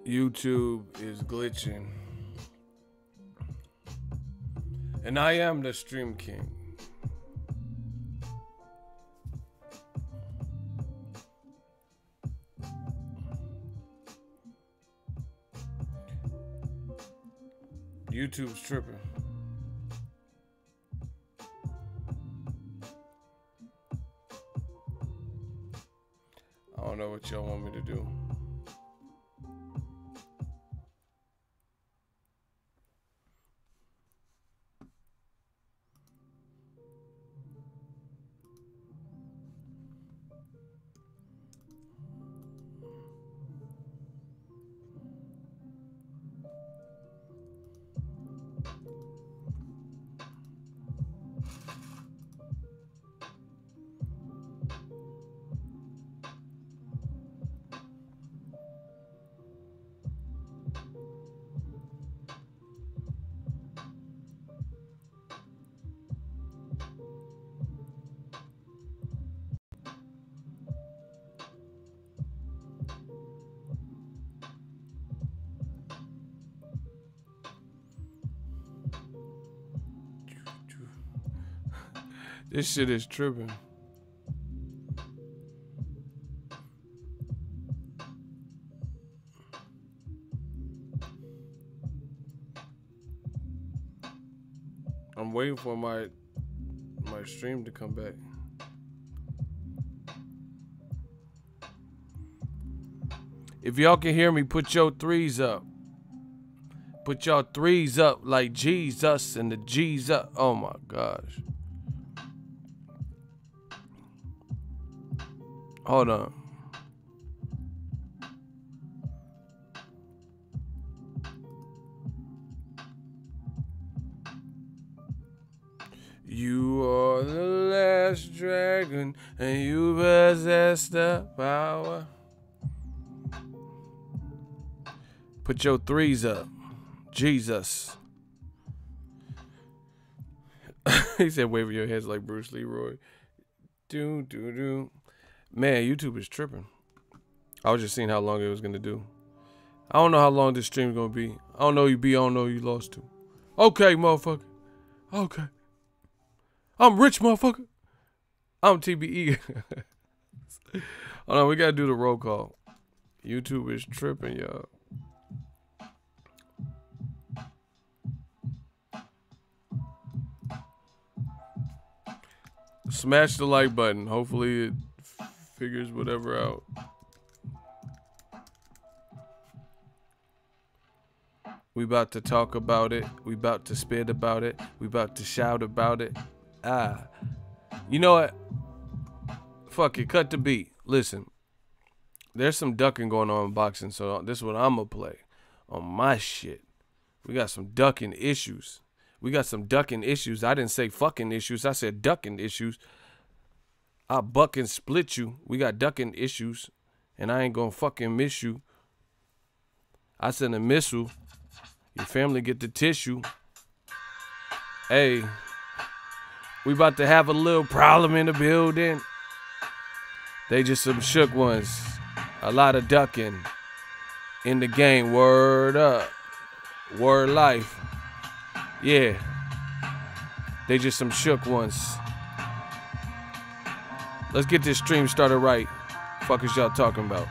YouTube is glitching. And I am the stream king. YouTube's tripping. I don't know what y'all want me to do. This shit is tripping. I'm waiting for my stream to come back. If y'all can hear me, put your threes up. Put y'all threes up like Jesus and the G's up. Oh my gosh. Hold on. You are the last dragon, and you possess the power. Put your threes up. Jesus. He said, wave your heads like Bruce Leroy. Do, do, do. Man, YouTube is tripping. I was just seeing how long it was going to do. I don't know how long this stream is going to be. I don't know you beat, I don't know you lost to. Okay, motherfucker. Okay. I'm rich, motherfucker. I'm TBE. Hold on, we got to do the roll call. YouTube is tripping, y'all. Smash the like button. Hopefully it figures whatever out. We about to talk about it. We about to spit about it. We about to shout about it. You know what? Fuck it. Cut the beat. Listen. There's some ducking going on in boxing, so this is what I'm gonna play on my shit. We got some ducking issues. We got some ducking issues. I didn't say fucking issues. I said ducking issues. I buck and split you. We got ducking issues. And I ain't gonna fucking miss you. I send a missile. Your family get the tissue. Hey. We about to have a little problem in the building. They just some shook ones. A lot of ducking in the game. Word up. Word life. Yeah. They just some shook ones. Let's get this stream started right. Fuck is y'all talking about?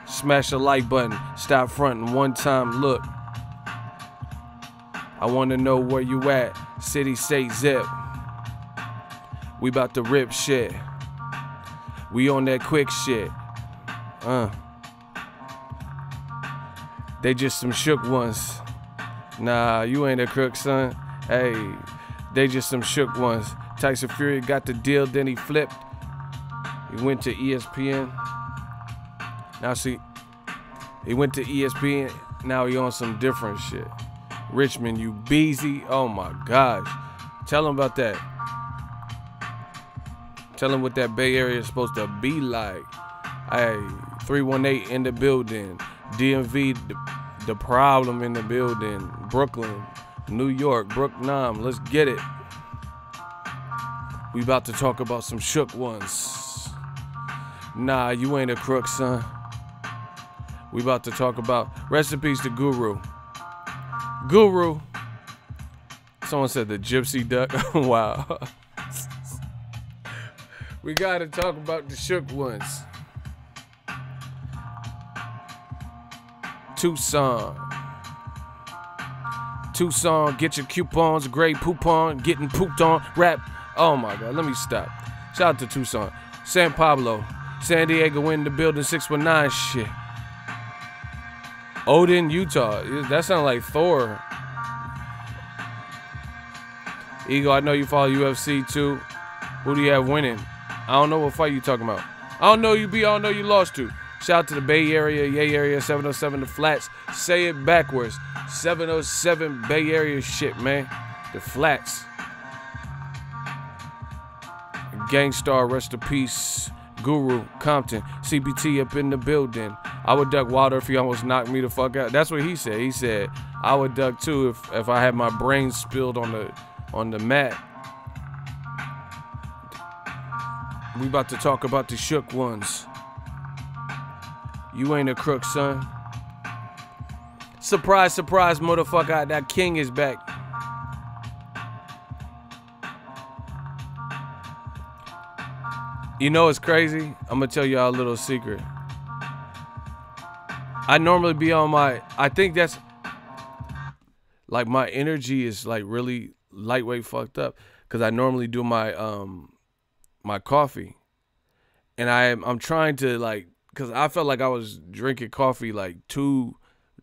Smash the like button. Stop fronting one time. Look. I want to know where you at. City, state, zip. We about to rip shit. We on that quick shit. They just some shook ones. Nah, you ain't a crook, son. Hey, they just some shook ones. Tyson Fury got the deal, then he flipped. He went to ESPN. Now see, he went to ESPN. Now he on some different shit. Richmond, you beezy. Oh my gosh. Tell him about that. Tell him what that Bay Area is supposed to be like. Hey, 318 in the building. DMV, the problem in the building. Brooklyn, New York, Brook 9. Let's get it. We about to talk about some shook ones. Nah, you ain't a crook, son. We about to talk about rest in peace to Guru. Guru. Someone said the gypsy duck. Wow. We got to talk about the shook ones. Tucson, get your coupons, grade poop on, getting pooped on, rap. Oh my God, let me stop. Shout out to Tucson. San Pablo, San Diego in the building, 619 shit. Odin, Utah. That sounds like Thor. Eagle, I know you follow UFC too. Who do you have winning? I don't know what fight you talking about. I don't know you beat, I don't know you lost to. Shout out to the Bay Area, Yay Area, 707 The Flats. Say it backwards. 707 Bay Area shit, man. The Flats. Gangstar, rest in peace. Guru, Compton, CBT up in the building. I would duck Wilder if he almost knocked me the fuck out. That's what he said. He said I would duck too if I had my brains spilled on the mat. We about to talk about the shook ones. You ain't a crook, son. Surprise, surprise, motherfucker. That king is back. You know it's crazy? I'm gonna tell y'all a little secret. I normally be on my, I think that's, like my energy is like really lightweight fucked up. Cause I normally do my my coffee. And I'm trying to like, cause I felt like I was drinking coffee like too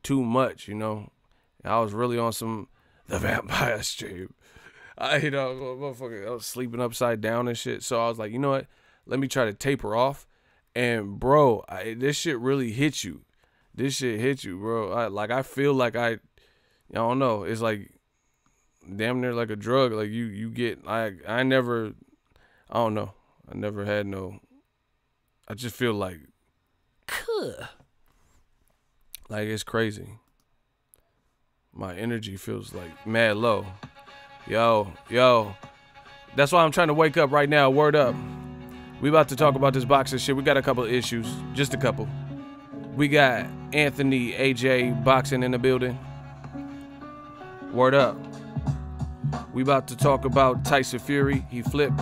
much, you know. And I was really on some the vampire stream. Motherfucker, I was sleeping upside down and shit. So I was like, you know what? Let me try to taper off. And bro, this shit really hit you. This shit hit you, bro. I feel like I don't know. It's like damn near like a drug. Like you get, I never, I don't know. I never had no, I just feel like it's crazy. My energy feels like mad low. Yo. That's why I'm trying to wake up right now. Word up. We about to talk about this boxing shit. We got a couple of issues. Just a couple. We got Anthony AJ boxing in the building. Word up. We about to talk about Tyson Fury. He flipped.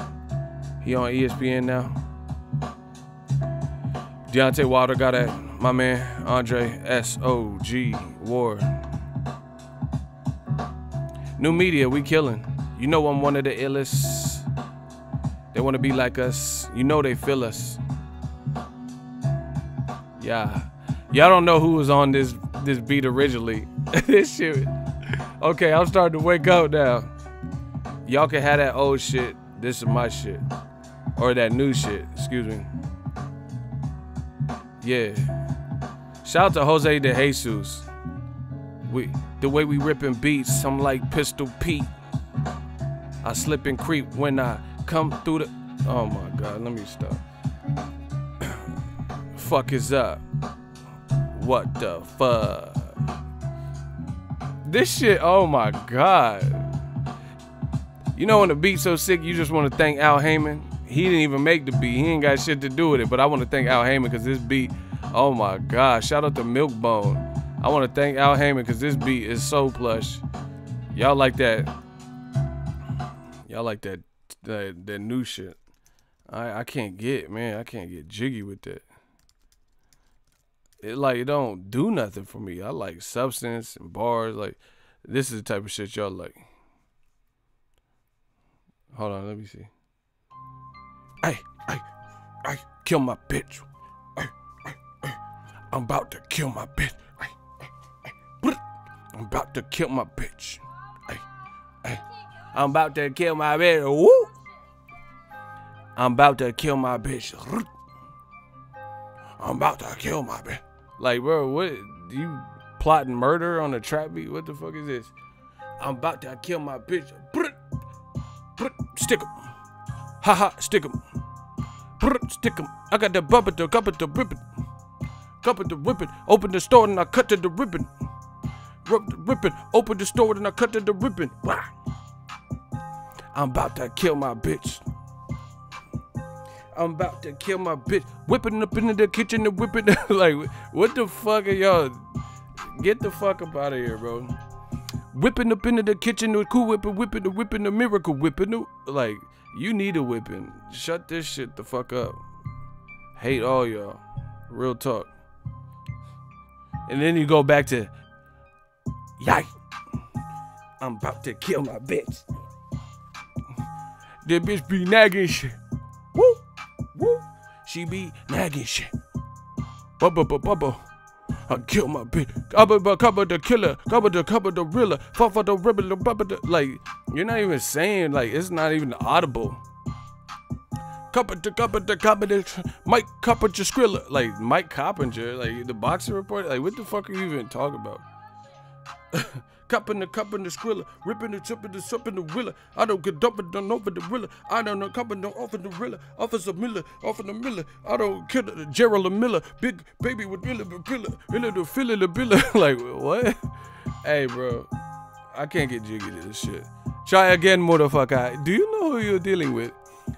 He on ESPN now. Deontay Wilder got at my man Andre S.O.G. Ward. New media, we killing. You know I'm one of the illest. They want to be like us. You know they feel us. Yeah. Y'all don't know who was on this beat originally. This shit. Okay, I'm starting to wake up now. Y'all can have that old shit. This is my shit. Or that new shit. Excuse me. Yeah. Shout out to Jose De Jesus. The way we ripping beats, I'm like Pistol Pete. I slip and creep when I come through the. Oh my God, let me stop. Fuck is up? What the fuck? This shit, oh my God. You know when the beat's so sick, you just want to thank Al Heyman. He didn't even make the beat. He ain't got shit to do with it, but I want to thank Al Heyman because this beat, oh my God. Shout out to Milkbone. I want to thank Al Heyman because this beat is so plush. Y'all like that. Y'all like that new shit. I can't get, man. I can't get jiggy with that. It don't do nothing for me. I like substance and bars. Like, this is the type of shit y'all like. Hold on, let me see. Hey, kill my bitch. I'm about to kill my bitch. I'm about to kill my bitch. I'm about to kill my bitch. Woo! I'm about to kill my bitch. I'm about to kill my bitch. Like, bro, what? You plotting murder on a trap beat? What the fuck is this? I'm about to kill my bitch. Stick 'em. Ha, stick 'em. Stick 'em. I got the bumper, the cup of the ribbon. Cup of the ribbon. Open the store and I cut to the ribbon. Rub the ribbon. Open the store and I cut to the ribbon. Wow. I'm about to kill my bitch. I'm about to kill my bitch. Whipping up into the kitchen and whipping. Like, what the fuck are y'all? Get the fuck up out of here, bro. Whipping up into the kitchen with cool whipping the miracle whipping. Like, you need a whipping. Shut this shit the fuck up. Hate all y'all. Real talk. And then you go back to, yike. I'm about to kill my bitch. That bitch be nagging shit. Woo, woo. She be nagging shit. Bubba. I kill my bitch. Cover the killer. Cover the rilla. Fuck for the rebel. Like, you're not even saying, like, it's not even audible. Cover the Mike Coppinger Skrilla. Like, Mike Coppinger, like, the boxing report. Like, what the fuck are you even talking about? Cupping the Skrilla, ripping the tip of the sup in the willa. I don't get dumping done over the rilla. I don't know cupping them off of the rilla. Officer Miller, off of the Miller. I don't kill the Gerald Miller. Big baby with Miller the Philly the Billa. Like, what? Hey, bro. I can't get jiggy to this shit. Try again, motherfucker. Do you know who you're dealing with?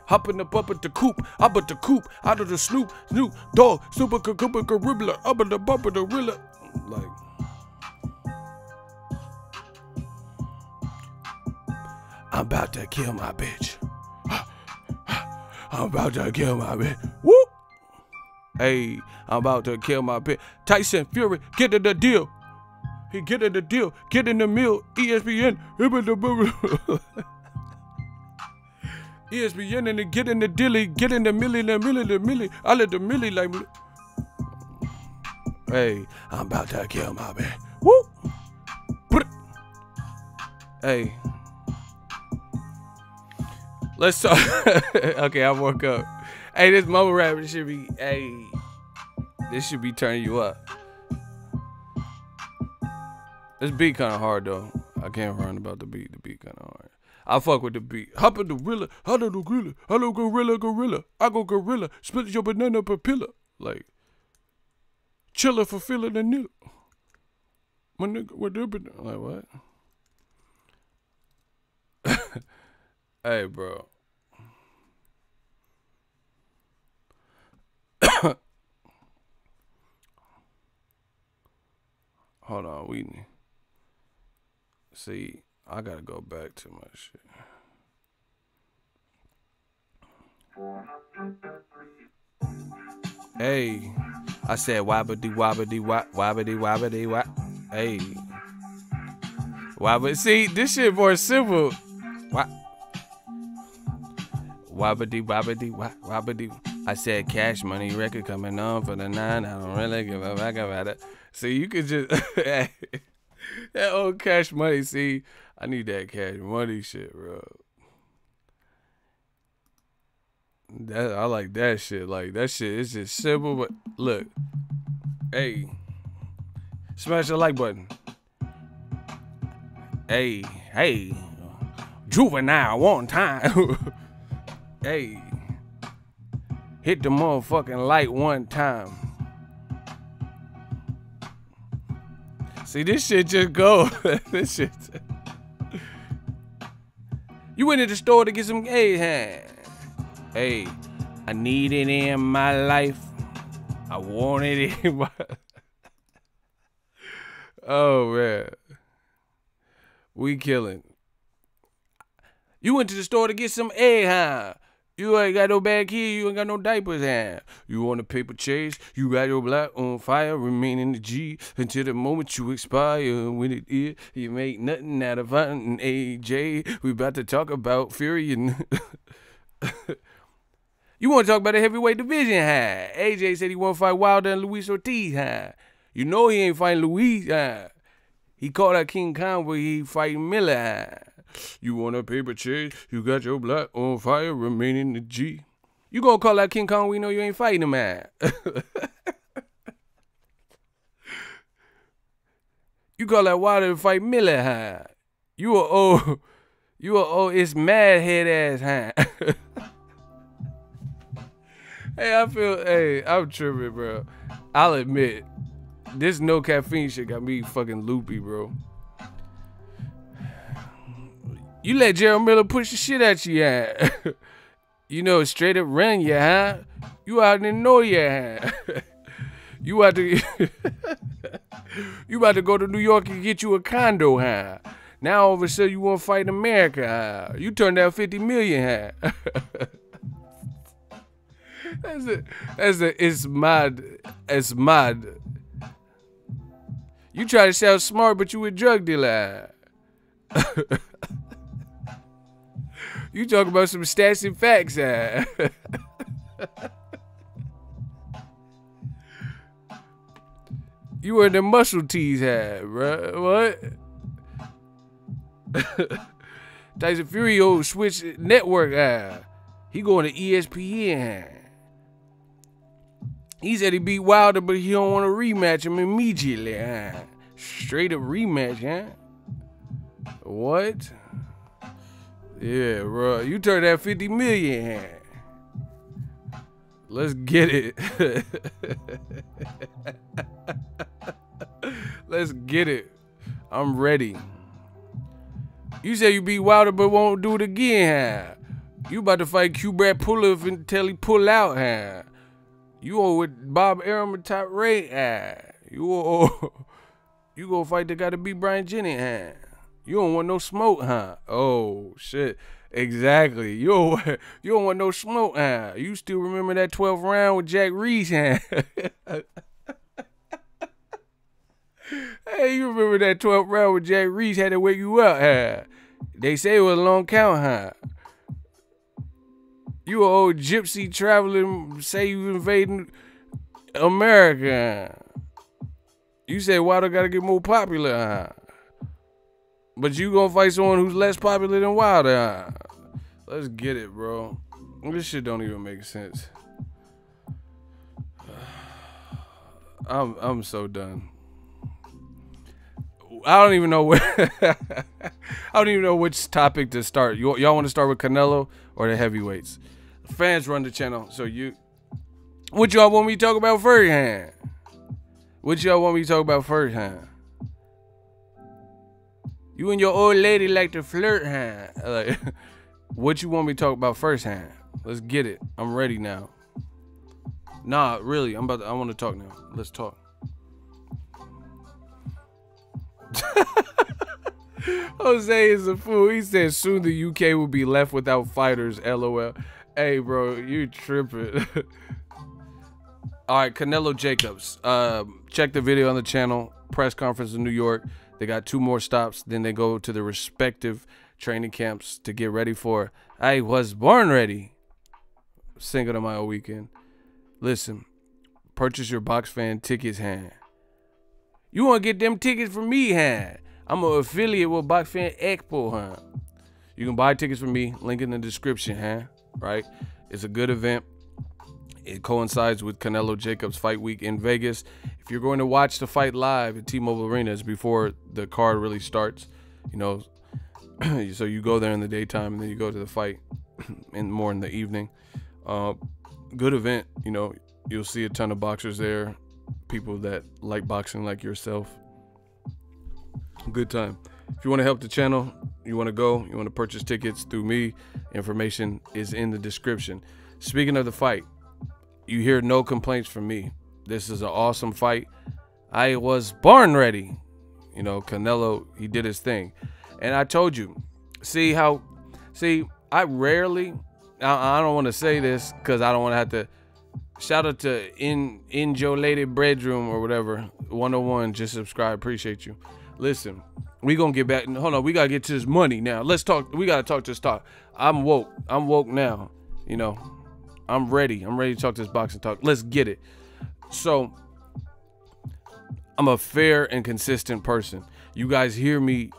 Hopping up at the coop, up at the coop, out of the Snoop Dog, Super Gorilla, up at the bump of the Rilla. Like, I'm about to kill my bitch. I'm about to kill my bitch. Whoop. Hey, I'm about to kill my bitch. Tyson Fury, get in the deal. He get in the deal. Get in the mill. ESPN. ESPN and get in the dilly. Get in the milli. I let the milli like. Hey, I'm about to kill my bitch. Whoop. Hey. Let's talk. Okay, I woke up. Hey, this mumble rap should be. Hey, this should be turning you up. This beat kind of hard though. I can't run about the beat. The beat kind of hard. I fuck with the beat. Hop in the gorilla. Hello gorilla. Hello gorilla. I go gorilla. Split your banana papilla. Like, chiller for feeling the needle. My nigga, what they been like what? Hey, bro. Hold on, we need. See, I gotta go back to my shit. Hey, I said wobbity. Hey, wobbity. See, this shit more simple. Wobbity. I said Cash Money record coming on for the 9. I don't really give a fuck about it. See, you could just that old Cash Money. See, I need that Cash Money shit, bro. I like that shit. Like, that shit is just simple, but look. Hey, smash the like button. Hey, Juvenile one time. Hey, hit the motherfucking light one time. See, this shit just go. This shit. You went to the store to get some Hey, I need it in my life. I want it in my. Oh, man. We killing. You went to the store to get some egg, You ain't got no bag here, you ain't got no diapers, You want a paper chase, you got your block on fire, remain in the G until the moment you expire. When it is, you make nothing out of an AJ. We about to talk about Fury and you want to talk about the heavyweight division, AJ said he want to fight Wilder and Luis Ortiz, You know he ain't fighting Luis, He called out King Kong where he fighting Miller, You want a paper chase, you got your block on fire, remain in the G. You gonna call out King Kong, we know you ain't fighting him, You call that Wilder to fight Miller, You a old, it's mad head ass, Hey, I'm tripping, bro. I'll admit, this no caffeine shit got me fucking loopy, bro. You let Gerald Miller push the shit at you, You know, straight up run you, huh? You out in know you, huh? You about to you about to go to New York and get you a condo, huh? Now all of a sudden you want to fight in America, huh? You turned down 50 million, huh? It's mad. It's mad. You try to sound smart, but you a drug dealer. You talk about some stats and facts, huh? You wear the muscle tees, huh, bro? What? Tyson Fury old switch network, huh? He going to ESPN, huh? He said he beat Wilder, but he don't want to rematch him immediately, huh? Straight up rematch, huh? What? Yeah, bro. You turned that 50 million, huh? Let's get it. Let's get it. I'm ready. You say you beat Wilder, but won't do it again, huh? You about to fight Q-Brad Pull-Up until he pull out, huh? You on with Bob Arum and top rate, huh? You gonna fight the guy to beat Brian Jennings, huh? You don't want no smoke, huh? Oh, shit. Exactly. You don't want no smoke, huh? You still remember that 12th round with Jack Reese, huh? Hey, you remember that 12th round with Jack Reese had to wake you up, huh? They say it was a long count, huh? You an old gypsy traveling, say you invading America. You say Wilder gotta get more popular, huh? But you gonna fight someone who's less popular than Wilder, huh? Let's get it, bro. This shit don't even make sense. I'm so done. I don't even know I don't even know which topic to start. Y'all want to start with Canelo or the heavyweights? Fans run the channel, so what y'all want me to talk about first, huh? What y'all want me to talk about first, huh? You and your old lady like to flirt, huh? Like, what you want me to talk about first, huh? Let's get it. I'm ready now. Nah, really, I want to talk now. Let's talk. Jose is a fool. He said soon the UK will be left without fighters. LOL. Hey, bro, you tripping. All right, Canelo Jacobs. Check the video on the channel. Press conference in New York. They got 2 more stops. Then they go to the respective training camps to get ready for I Was Born Ready. Cinco de Mayo weekend. Listen, purchase your box fan tickets, huh? You want to get them tickets from me, huh? I'm an affiliate with Box Fan Expo, huh? You can buy tickets from me. Link in the description, huh? Right? It's a good event. It coincides with Canelo Jacobs fight week in Vegas. If you're going to watch the fight live at T-Mobile Arena, it's before the card really starts. You know, so you go there in the daytime and then you go to the fight more in the evening. Good event. You know, you'll see a ton of boxers there. People that like boxing like yourself. Good time. If you want to help the channel, you want to go, you want to purchase tickets through me, information is in the description. Speaking of the fight, you hear no complaints from me. This is an awesome fight. I was born ready. You know, Canelo, he did his thing. And I told you, I rarely, I don't want to say this because I don't want to have to. Shout out to in your lady bedroom or whatever. 101, just subscribe. Appreciate you. Listen, we gonna get back. Hold on, we gotta get to this money now. Let's talk. We gotta talk this talk. I'm woke. I'm woke now. You know, I'm ready. I'm ready to talk this boxing talk. Let's get it. So, I'm a fair and consistent person. You guys hear me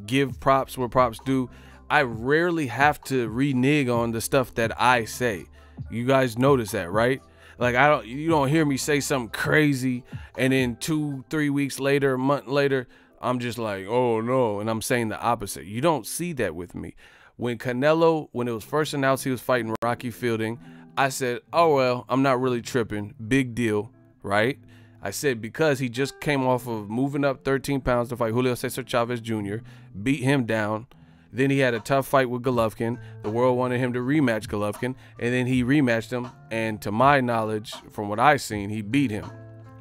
give props where props due. I rarely have to renege on the stuff that I say. You guys notice that, right? Like you don't hear me say something crazy and then 2-3 weeks later, a month later, I'm just like, oh no, and I'm saying the opposite. You don't see that with me. When it was first announced he was fighting Rocky Fielding, I said, oh well, I'm not really tripping. Big deal, right? I said because he just came off of moving up 13 pounds to fight Julio Cesar Chavez Jr., beat him down. Then he had a tough fight with Golovkin. The world wanted him to rematch Golovkin, and then he rematched him. And to my knowledge, from what I've seen, he beat him.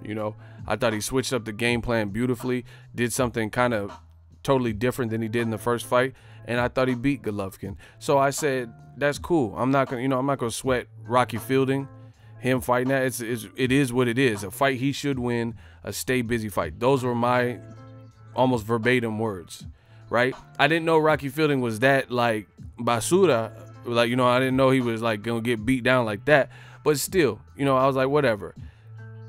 You know, I thought he switched up the game plan beautifully, did something kind of totally different than he did in the first fight, and I thought he beat Golovkin. So I said, that's cool. I'm not gonna, I'm not gonna sweat Rocky Fielding, him fighting that. It is what it is. A fight he should win, a stay busy fight. Those were my almost verbatim words, right? I didn't know Rocky Fielding was that like basura, like, I didn't know he was like gonna get beat down like that. But still, I was like, whatever.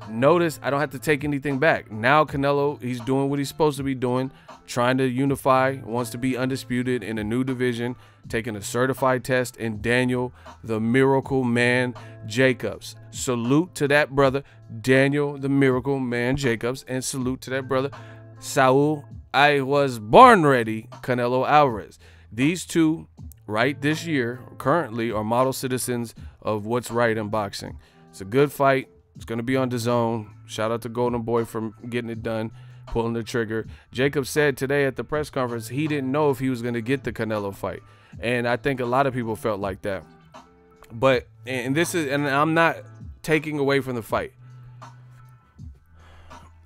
Notice I don't have to take anything back. Now Canelo, he's doing what he's supposed to be doing, trying to unify, wants to be undisputed in a new division, taking a certified test, and Daniel, the Miracle Man Jacobs. Salute to that brother, Daniel, the Miracle Man Jacobs, and salute to that brother, Saul, I was born ready, Canelo Alvarez. These two, right this year, currently are model citizens of what's right in boxing. It's a good fight. It's going to be on DAZN. Shout out to Wonderboy for getting it done, pulling the trigger. Jacob said today at the press conference he didn't know if he was going to get the Canelo fight. And I think a lot of people felt like that. But, and I'm not taking away from the fight.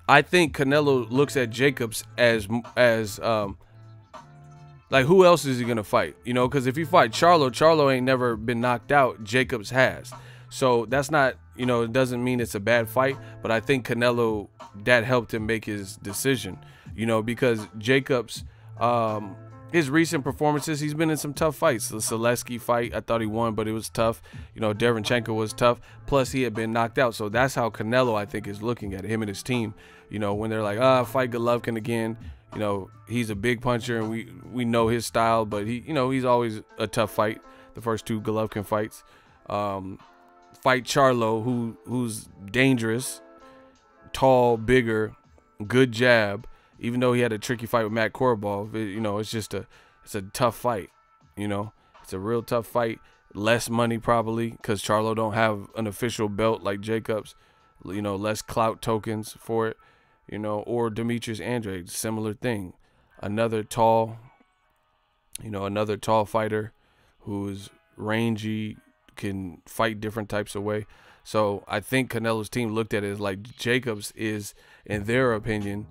I think Canelo looks at Jacobs as like, who else is he going to fight? Because if he fight Charlo ain't never been knocked out. Jacobs has. So that's not, it doesn't mean it's a bad fight, but I think Canelo, that helped him make his decision, because Jacobs, his recent performances, he's been in some tough fights. The Zaleski fight, I thought he won, but it was tough. Derenchenko was tough. Plus, he had been knocked out. So that's how Canelo, I think, is looking at it, him and his team. When they're like, fight Golovkin again. He's a big puncher, and we know his style, but he's always a tough fight. The first two Golovkin fights. Fight Charlo, who's dangerous, tall, bigger, good jab. Even though he had a tricky fight with Matt Korobov, it's a tough fight. It's a real tough fight. Less money probably because Charlo don't have an official belt like Jacobs. Less clout tokens for it. Or Demetrius Andrade, similar thing. Another tall fighter who's rangy, can fight different types of way. So I think Canelo's team looked at it as like Jacobs is, in their opinion,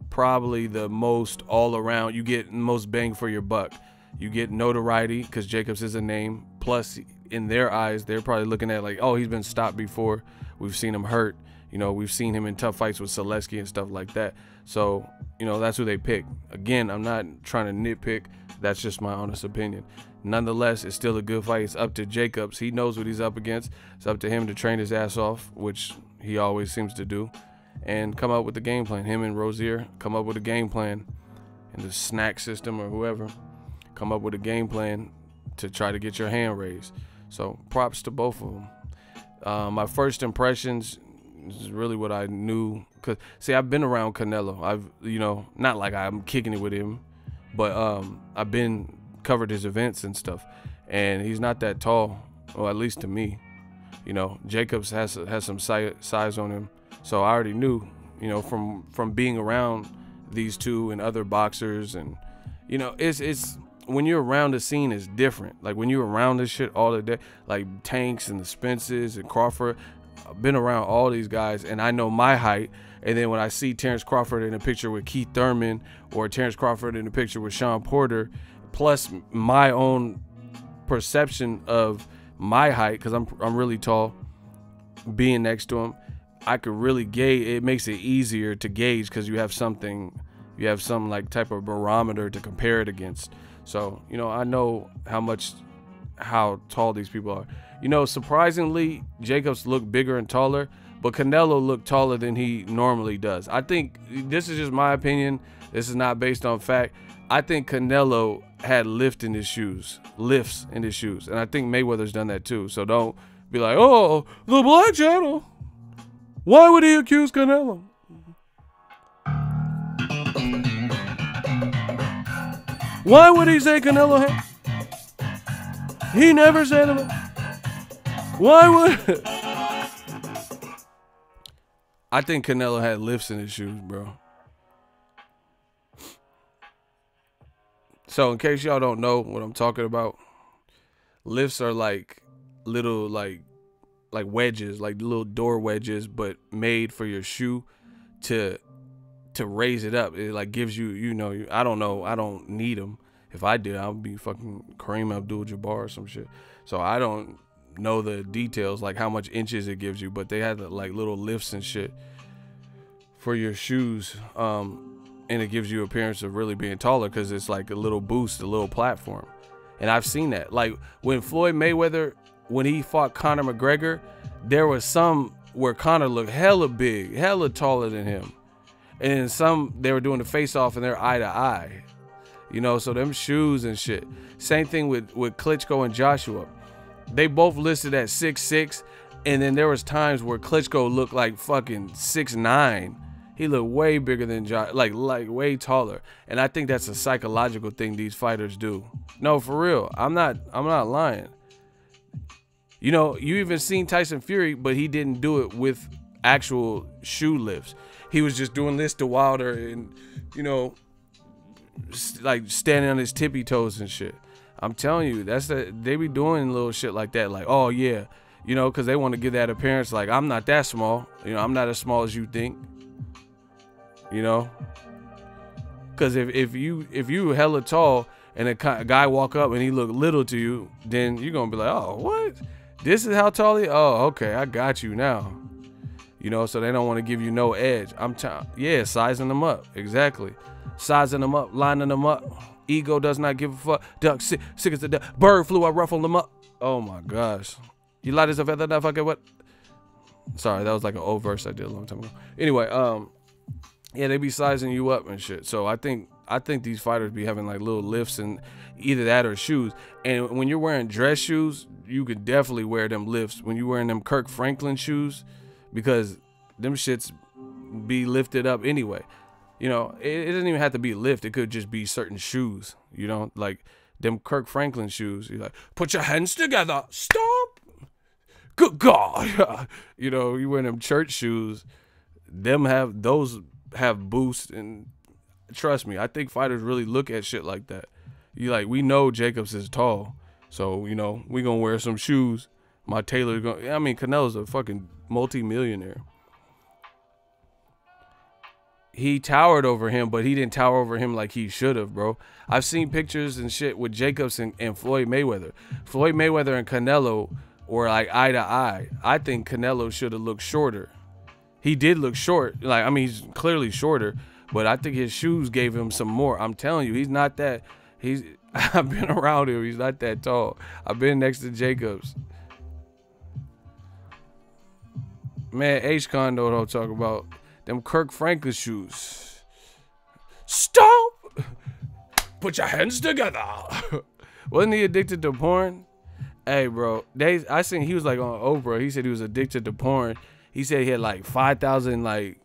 probably the most all around. You get most bang for your buck. You get notoriety because Jacobs is a name. Plus, in their eyes, they're probably looking at like, oh, he's been stopped before. We've seen him hurt. We've seen him in tough fights with Zaleski and stuff like that. So, that's who they pick. Again, I'm not trying to nitpick. That's just my honest opinion. Nonetheless, it's still a good fight. It's up to Jacobs. He knows what he's up against. It's up to him to train his ass off, which he always seems to do, and come up with the game plan. Him and Rozier come up with a game plan, and the snack system or whoever come up with a game plan to try to get your hand raised. So props to both of them. My first impressions is really what I knew. Cause see, I've been around Canelo. I've, not like I'm kicking it with him, but I've been covered his events and stuff, and he's not that tall, or at least to me. Jacobs has some size on him, so I already knew, from being around these two and other boxers, and it's when you're around the scene, it's different. Like when you're around this shit all the day, like Tanks and the Spences and Crawford. I've been around all these guys, and I know my height. And then when I see Terrence Crawford in a picture with Keith Thurman, or Terrence Crawford in a picture with Sean Porter, plus my own perception of my height, because I'm really tall, being next to him, I could really gauge. It makes it easier to gauge because you have some like type of barometer to compare it against. So I know how tall these people are. Surprisingly, Jacobs looked bigger and taller, but Canelo looked taller than he normally does. I think this is just my opinion. This is not based on fact. I think Canelo had lifts in his shoes, and I think Mayweather's done that too. So don't be like, oh, the Black Channel. Why would he accuse Canelo? Why would he say Canelo had? He never said it. Why would? I think Canelo had lifts in his shoes, bro. So in case y'all don't know what I'm talking about, lifts are like little like wedges, like little door wedges, but made for your shoe to raise it up. It like gives you, you know, I don't know, I don't need them. If I did, I would be fucking Kareem Abdul-Jabbar or some shit. So I don't know the details, like how much inches it gives you, but they had like little lifts and shit for your shoes, and it gives you appearance of really being taller because it's like a little boost, a little platform. And I've seen that. Like when Floyd Mayweather, when he fought Conor McGregor, there was some where Conor looked hella big, hella taller than him. And then some, they were doing the face off and they're eye to eye. You know, so them shoes and shit. Same thing with Klitschko and Joshua. They both listed at 6'6", and then there was times where Klitschko looked like fucking 6'9". He looked way bigger than Josh, like way taller. And I think that's a psychological thing these fighters do. No, for real. I'm not lying. You know, you even seen Tyson Fury, but he didn't do it with actual shoe lifts. He was just doing this to Wilder and, you know, like standing on his tippy toes and shit. I'm telling you, they be doing little shit like that. Like, oh yeah, you know, because they want to give that appearance. Like, I'm not that small. You know, I'm not as small as you think. You know, because if you hella tall and a guy walk up and he look little to you, then you're gonna be like, oh, what? This is how tall he? Oh, okay, I got you now. You know, so they don't want to give you no edge. Yeah, sizing them up. Exactly. Sizing them up, lining them up. Ego does not give a fuck. Duck, sick as the duck. Bird flew, I ruffled them up. Oh my gosh. You light as a feather, that fucking what? Sorry, that was like an old verse I did a long time ago. Anyway, yeah, they be sizing you up and shit. So I think these fighters be having like little lifts and either that or shoes. And when you're wearing dress shoes, you could definitely wear them lifts. When you're wearing them Kirk Franklin shoes, because them shits be lifted up anyway. You know, it doesn't even have to be lift. It could just be certain shoes, you know, like them Kirk Franklin shoes. You're like, put your hands together, stop. Good God. You know, you wear them church shoes, those have boost. And trust me, I think fighters really look at shit like that. We know Jacobs is tall, so, you know, we gonna wear some shoes. My tailor's gonna, I mean, Canelo's a fucking multi-millionaire. He towered over him, but he didn't tower over him like he should have, bro. I've seen pictures and shit with Jacobs and Floyd Mayweather. Floyd Mayweather and Canelo were like eye to eye. I think Canelo should have looked shorter. He did look short. Like, I mean, he's clearly shorter, but I think his shoes gave him some more. I'm telling you, he's not that. I've been around him. He's not that tall. I've been next to Jacobs. Man, H-Con know what I'm talking about. Them Kirk Franklin shoes. Stop! Put your hands together. Wasn't he addicted to porn? Hey, bro. I seen he was like on Oprah. He said he was addicted to porn. He said he had like 5,000 like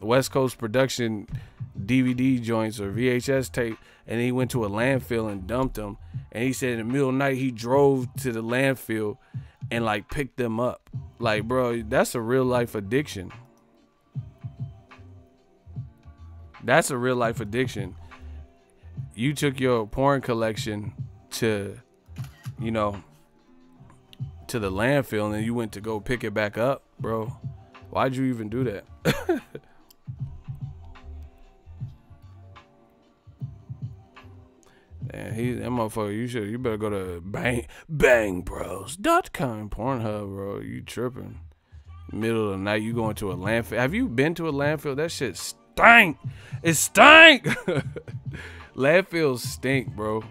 West Coast production DVD joints or VHS tape, and he went to a landfill and dumped them. And he said in the middle of the night he drove to the landfill and like picked them up. Like, bro, that's a real life addiction. That's a real life addiction. You took your porn collection to, you know, to the landfill, and then you went to go pick it back up, bro. Why'd you even do that? Man, that motherfucker, you better go to bangbros.com, Pornhub, bro. You tripping. Middle of the night, you going to a landfill. Have you been to a landfill? That shit stink. It stink. Landfills stink, bro.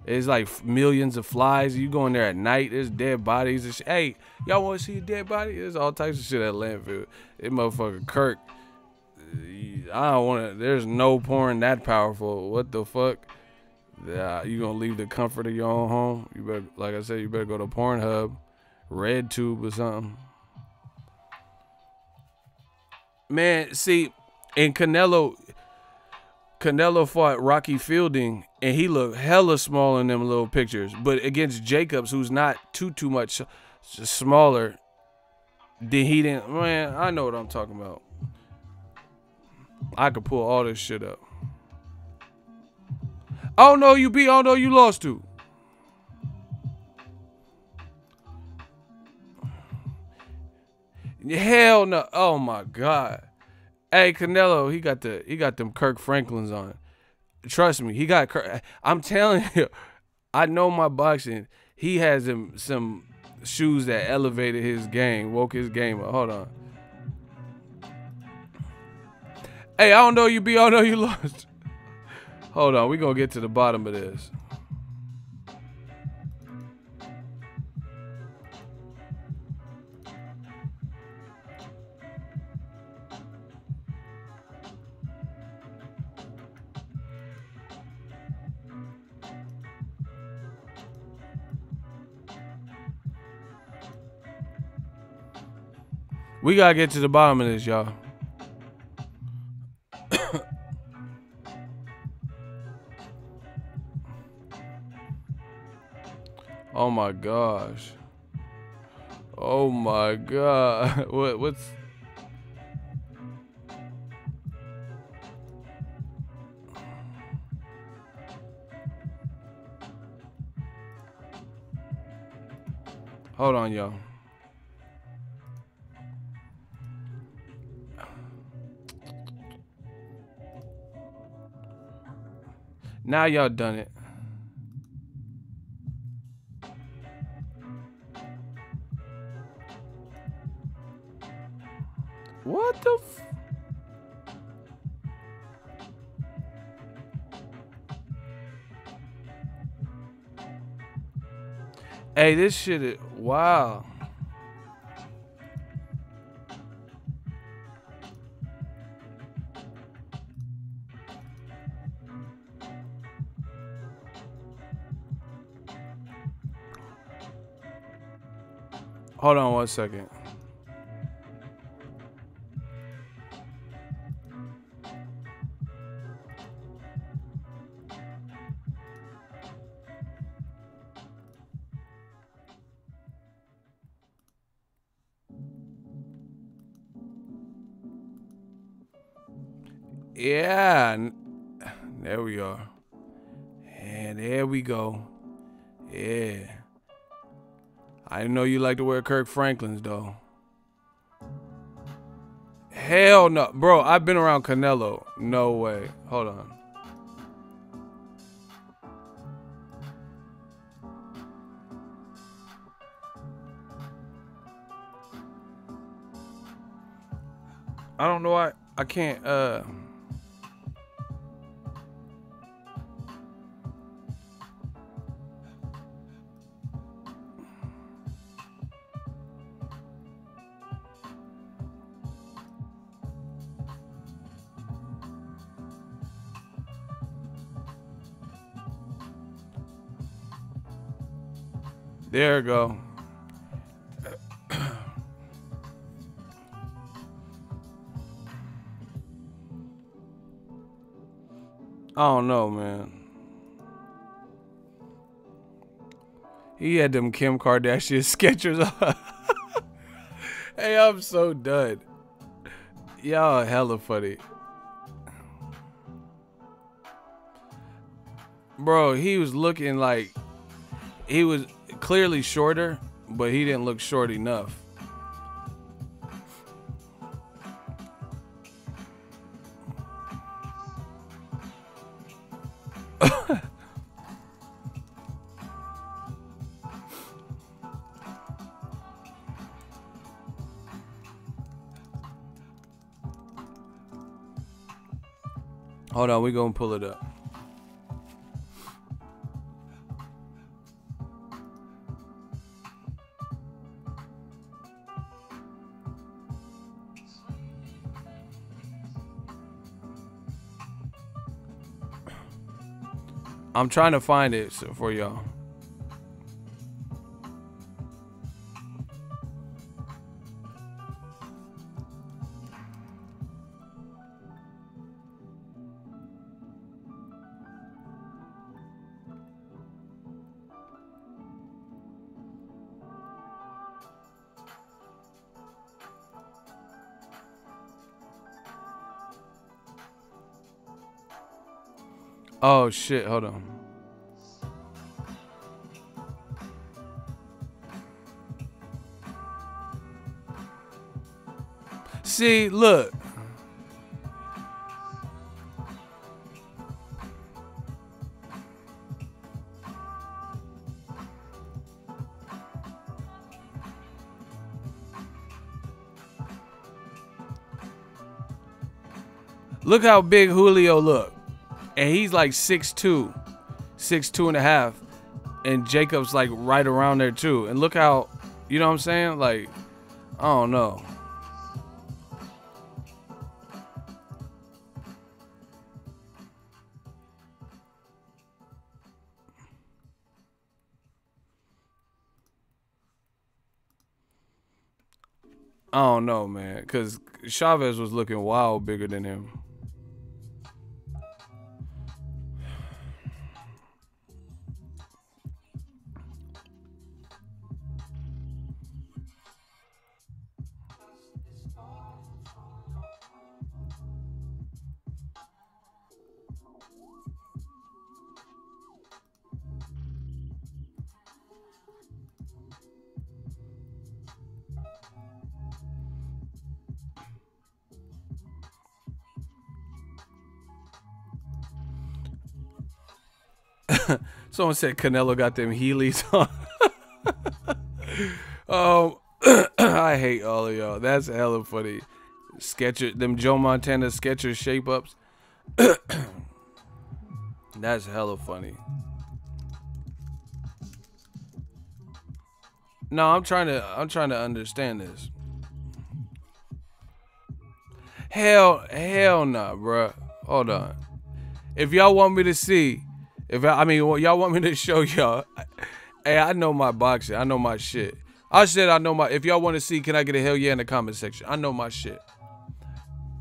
It's like millions of flies. You go in there at night, there's dead bodies and shit. Hey, y'all want to see a dead body? There's all types of shit at landfill. It motherfucker Kirk. I don't want to. There's no porn that powerful. What the fuck? You gonna leave the comfort of your own home? You better, like I said, you better go to Pornhub, RedTube or something. Man, see, and Canelo fought Rocky Fielding, and he looked hella small in them little pictures. But against Jacobs, who's not too much smaller, then he didn't. Man, I know what I'm talking about. I could pull all this shit up. I don't know you beat. I don't know you lost to. Hell no. Oh my God. Hey Canelo, he got them Kirk Franklins on. Trust me, he got. I'm telling you, I know my boxing. He has him some shoes that elevated his game, woke his game up. Hold on. Hey, I don't know you beat. I don't know you lost. Hold on, we gonna get to the bottom of this. We gotta get to the bottom of this, y'all. Oh my gosh. Oh my God. What's Hold on, y'all. Now y'all done it. What the f... Hey, this shit is... Wow. Hold on 1 second. Yeah, there we are. And there we go. Yeah. I didn't know you like to wear Kirk Franklin's though. Hell no. Bro, I've been around Canelo. No way. Hold on. I don't know why I can't there we go. I don't know, man. He had them Kim Kardashian Skechers on. Hey, I'm so done. Y'all hella funny. Bro, he was looking like he was clearly shorter, but he didn't look short enough. Hold on, we gonna pull it up. I'm trying to find it for y'all. Oh shit, hold on. See, look. Look how big Julio look. And he's like 6'2", 6'2 and a half. And Jacobs like right around there too. And look how, you know what I'm saying? Like, I don't know. I don't know, man. Because Chavez was looking wild bigger than him. Someone said Canelo got them Heelys on. I hate all of y'all. That's hella funny. Sketcher, them Joe Montana Sketcher shape ups. That's hella funny. No, I'm trying to understand this. Hell nah, bruh. Hold on. If y'all want me to see, y'all want me to show y'all. Hey, I know my boxing. I know my shit. I said I know my. If y'all want to see, can I get a hell yeah in the comment section? I know my shit.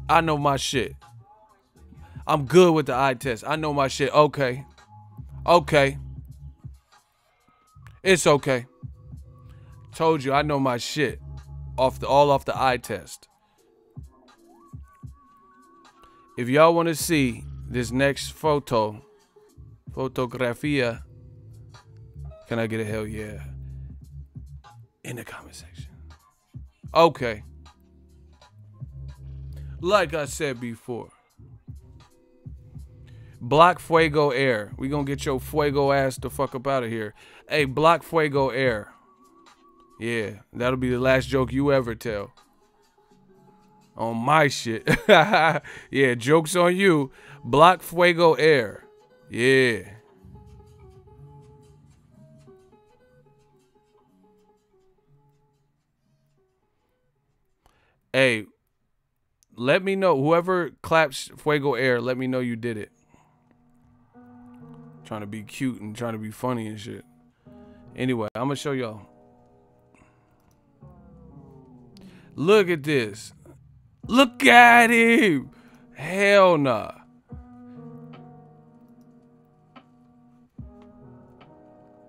I know my shit. I'm good with the eye test. I know my shit. Okay. Okay. It's okay. Told you I know my shit. All off the eye test. If y'all want to see this next photografia, can I get a hell yeah in the comment section? Okay. Like I said before, block Fuego Air. We gonna get your Fuego ass the fuck up out of here. Hey, block Fuego Air. Yeah, that'll be the last joke you ever tell. On my shit. Yeah, joke's on you. Block Fuego Air. Yeah. Hey, let me know. Whoever claps Fuego Air, let me know you did it. Trying to be cute and trying to be funny and shit. Anyway, I'm going to show y'all. Look at this. Look at him. Hell nah.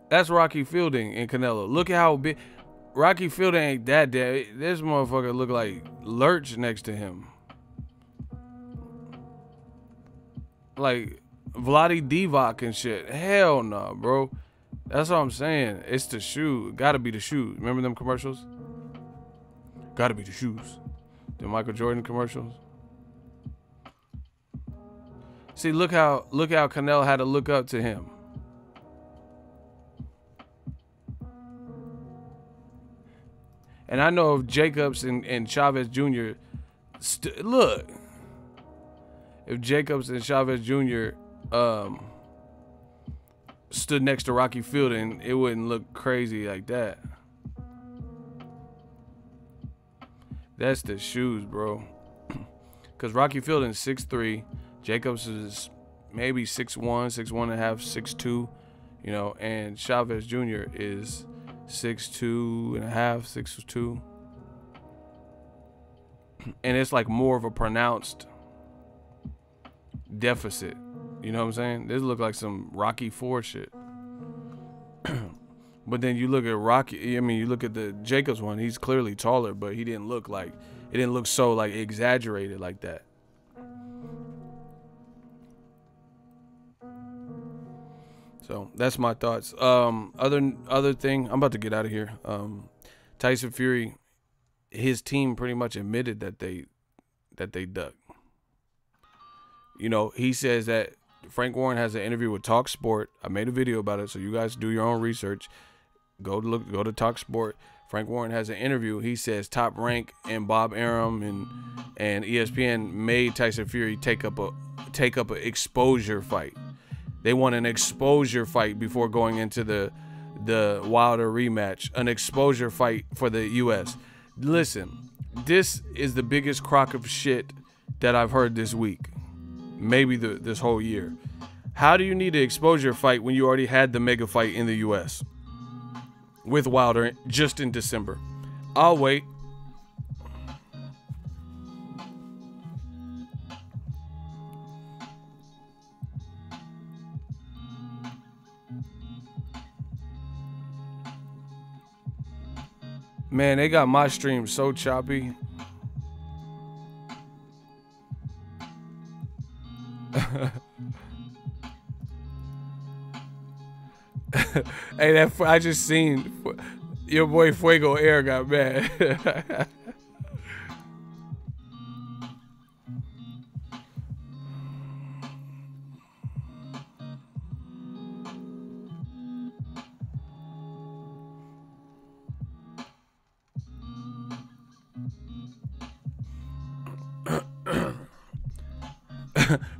That's Rocky Fielding and Canelo. Look at how big. Rocky Fielding ain't that dead. This motherfucker look like Lurch next to him. Like Vladi Divac and shit. Hell nah, bro. That's what I'm saying. It's the shoe. Gotta be the shoes. Remember them commercials? Gotta be the shoes. The Michael Jordan commercials. See, look how Canelo had to look up to him. And I know if Jacobs and Chavez Jr. Look, if Jacobs and Chavez Jr. Stood next to Rocky Fielding, it wouldn't look crazy like that. That's the shoes, bro. Because Rocky Fielding's 6'3", Jacobs is maybe 6'1", 6'1 and a half, 6'2", you know, and Chavez Jr. is 6'2 and a half, 6'2. And it's like more of a pronounced deficit. You know what I'm saying? This look like some Rocky 4 shit. But then you look at Rocky, I mean, you look at the Jacobs one, he's clearly taller, but he didn't look like, it didn't look so like exaggerated like that. So that's my thoughts. Other thing, I'm about to get out of here. Tyson Fury, his team pretty much admitted that they ducked. You know, he says that Frank Warren has an interview with Talk Sport. I made a video about it, so you guys do your own research. Go to Talk Sport. Frank Warren has an interview. He says Top Rank and Bob Arum and ESPN made Tyson Fury take up an exposure fight. They want an exposure fight before going into the Wilder rematch. An exposure fight for the U.S. Listen, this is the biggest crock of shit that I've heard this week. Maybe this whole year. How do you need an exposure fight when you already had the mega fight in the U.S. with Wilder just in December? I'll wait. Man, they got my stream so choppy. Hey, I just seen your boy Fuego Air got mad.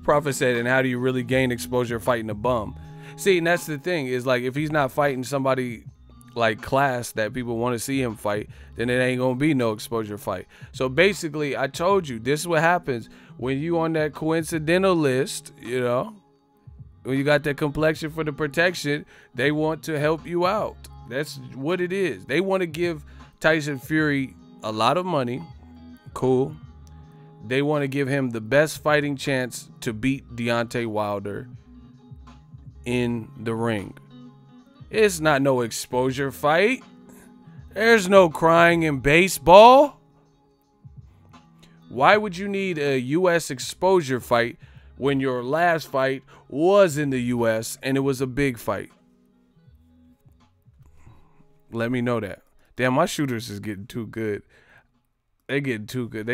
Prophet said, and how do you really gain exposure fighting a bum? See, and that's the thing, is like if he's not fighting somebody like class that people want to see him fight, then it ain't gonna be no exposure fight. So basically, I told you, this is what happens when you on that coincidental list, you know, when you got that complexion for the protection, they want to help you out. That's what it is. They want to give Tyson Fury a lot of money. Cool. They want to give him the best fighting chance to beat Deontay Wilder in the ring. It's not no exposure fight. There's no crying in baseball. Why would you need a U.S. exposure fight when your last fight was in the U.S. and it was a big fight? Let me know that. Damn, my shooters is getting too good. They getting too good.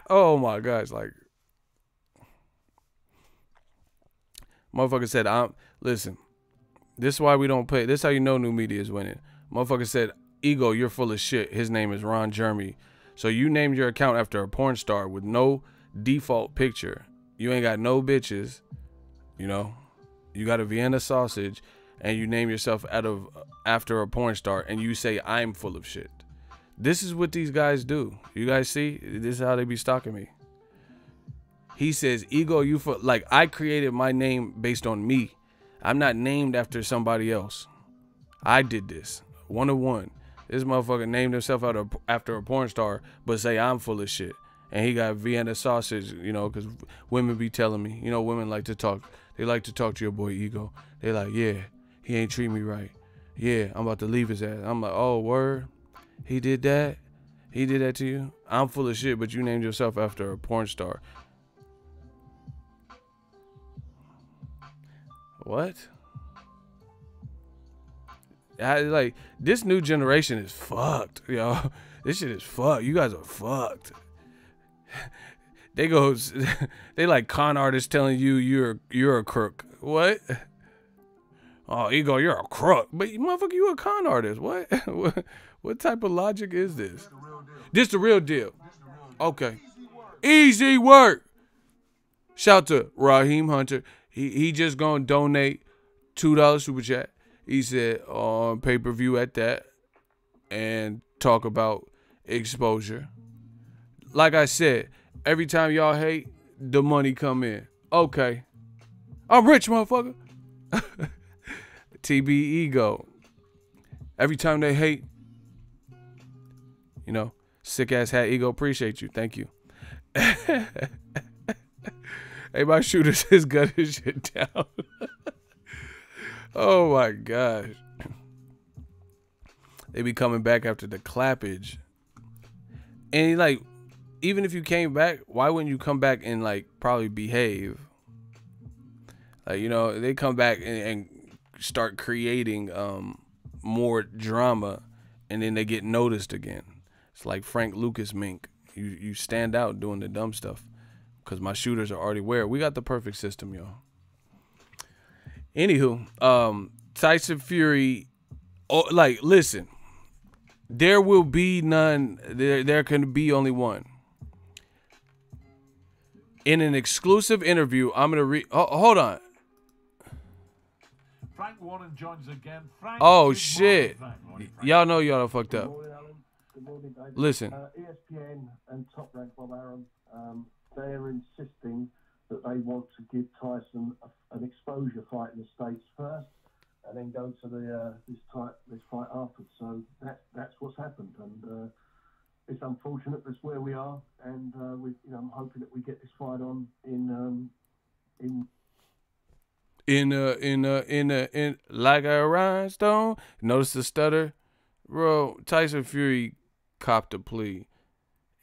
Oh my gosh, like motherfucker said, listen, this is why we don't pay. This is how you know new media is winning. Motherfucker said, Ego, you're full of shit. His name is Ron Jeremy. So you named your account after a porn star with no default picture. You ain't got no bitches, you know. You got a Vienna sausage and you name yourself after a porn star and you say I'm full of shit. This is what these guys do. You guys see? This is how they be stalking me. He says, Ego, you for like I created my name based on me. I'm not named after somebody else. I did this. 101. This motherfucker named himself after a porn star, but say I'm full of shit. And he got Vienna sausage, you know, because women be telling me, you know, women like to talk. They like to talk to your boy Ego. They like, yeah, he ain't treat me right. Yeah, I'm about to leave his ass. I'm like, oh, word? He did that? He did that to you? I'm full of shit, but you named yourself after a porn star. What? Like, this new generation is fucked, yo. This shit is fucked. You guys are fucked. They like con artists telling you you're a crook. What? Oh, Ego, you're a crook. But motherfucker, you a con artist. What? What type of logic is this? This the real deal. Okay. Easy work. Shout to Raheem Hunter. He just gonna donate $2 super chat. He said on pay-per-view at that and talk about exposure. Like I said, every time y'all hate, the money come in. Okay. I'm rich, motherfucker. TB Ego. Every time they hate, you know, sick ass hat Ego, appreciate you. Thank you. Hey, my shooters is gunning his shit down. Oh my gosh. They be coming back after the clappage. And like, even if you came back, why wouldn't you come back and like probably behave? Like, you know, they come back and start creating more drama, and then they get noticed again. It's like Frank Lucas Mink. You stand out doing the dumb stuff because my shooters are already aware. We got the perfect system, y'all. Anywho, Tyson Fury, listen, there will be none. There can be only one. In an exclusive interview, I'm gonna read. Oh, hold on. Frank Warren joins again. Frank, oh shit! Morning, y'all know y'all fucked up. Good morning, Alan. Good morning, David. Listen. ESPN and Top Rank Bob Arum, they're insisting that they want to give Tyson an exposure fight in the States first, and then go to this fight afterwards. So that's what's happened, and it's unfortunate. That's where we are, and I'm hoping that we get this fight on in like a rhinestone. Notice the stutter, bro. Tyson Fury copped a plea.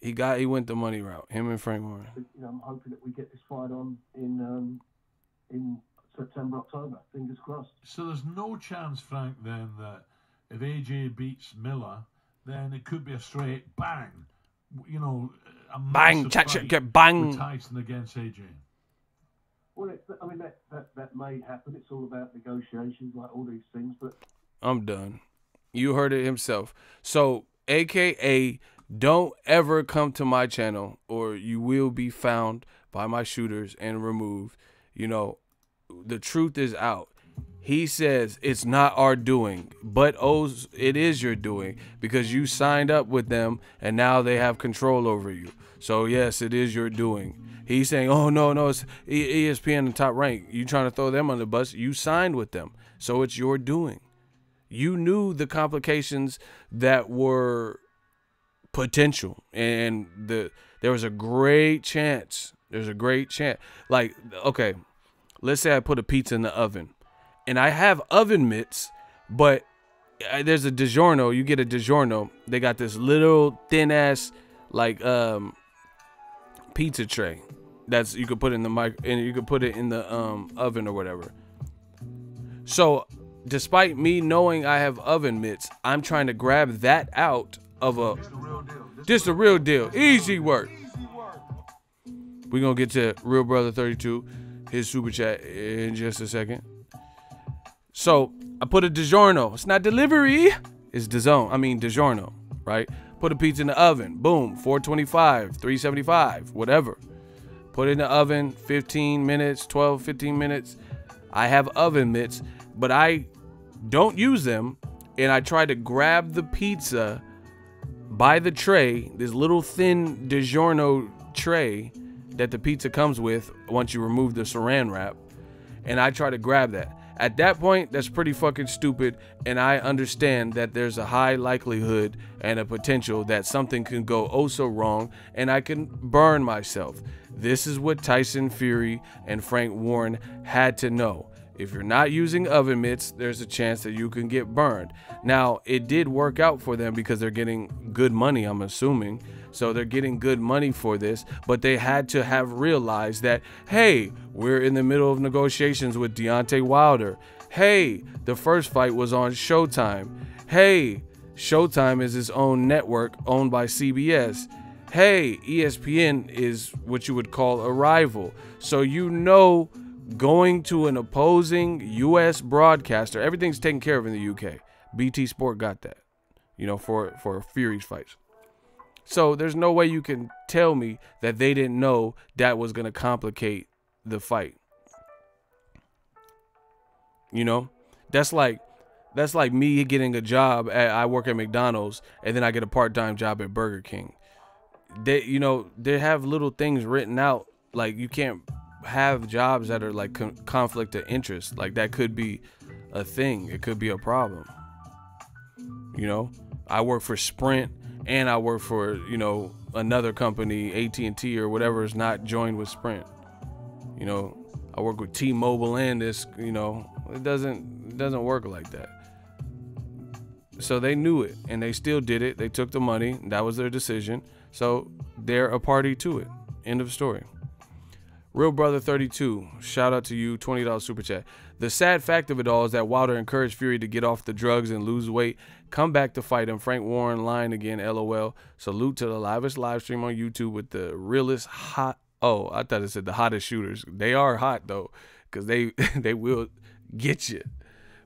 He went the money route. Him and Frank Warren. I'm hoping that we get this fight on in September, October. Fingers crossed. So there's no chance, Frank, then that if AJ beats Miller, then it could be a straight bang. You know, a bang, get bang. with Tyson against AJ. Well, that may happen. It's all about negotiations, like all these things. But I'm done. You heard it himself. So, AKA, don't ever come to my channel, or you will be found by my shooters and removed. You know, the truth is out. He says it's not our doing, but it is your doing because you signed up with them and now they have control over you. So yes, it is your doing. He's saying, oh no, it's ESPN and Top Rank. You trying to throw them on the bus? You signed with them, so it's your doing. You knew the complications that were potential, and there was a great chance. There's a great chance. Like, okay, let's say I put a pizza in the oven. And I have oven mitts, but there's a DiGiorno. You get a DiGiorno. They got this little thin ass like pizza tray that's you could put in the mic, and you could put it in the oven or whatever. So, despite me knowing I have oven mitts, I'm trying to grab that out of a. This the real deal. Easy work. We're gonna get to Real Brother 32, his super chat in just a second. So I put a DiGiorno. It's not delivery. It's DiGiorno, right? Put a pizza in the oven. Boom. 425, 375, whatever. Put it in the oven. 15 minutes, 12, 15 minutes. I have oven mitts, but I don't use them. And I try to grab the pizza by the tray, this little thin DiGiorno tray that the pizza comes with once you remove the saran wrap. And I try to grab that. At that point, that's pretty fucking stupid, and I understand that there's a high likelihood and a potential that something can go oh so wrong, and I can burn myself. This is what Tyson Fury and Frank Warren had to know. If you're not using oven mitts, there's a chance that you can get burned. Now, it did work out for them because they're getting good money, I'm assuming. So they're getting good money for this, but they had to have realized that, hey, we're in the middle of negotiations with Deontay Wilder. Hey, the first fight was on Showtime. Hey, Showtime is its own network owned by CBS. Hey, ESPN is what you would call a rival. So you know, going to an opposing U.S. broadcaster, everything's taken care of in the U.K. BT Sport got that, you know, for Fury's fights. So there's no way you can tell me that they didn't know that was going to complicate the fight. You know, that's like me getting a job I work at McDonald's and then I get a part-time job at Burger King. They, you know, they have little things written out. Like, you can't have jobs that are like conflict of interest. Like, that could be a thing. It could be a problem. You know, I work for Sprint. And I work for, you know, another company, AT&T or whatever is not joined with Sprint. You know, I work with T-Mobile and this, you know, it doesn't work like that. So they knew it and they still did it. They took the money. That was their decision. So they're a party to it. End of story. Real Brother 32, shout out to you, $20 super chat. The sad fact of it all is that Wilder encouraged Fury to get off the drugs and lose weight, come back to fight him. Frank Warren lying again, LOL. Salute to the livest live stream on YouTube with the realest hot. Oh, I thought it said the hottest shooters. They are hot though, because they they will get you.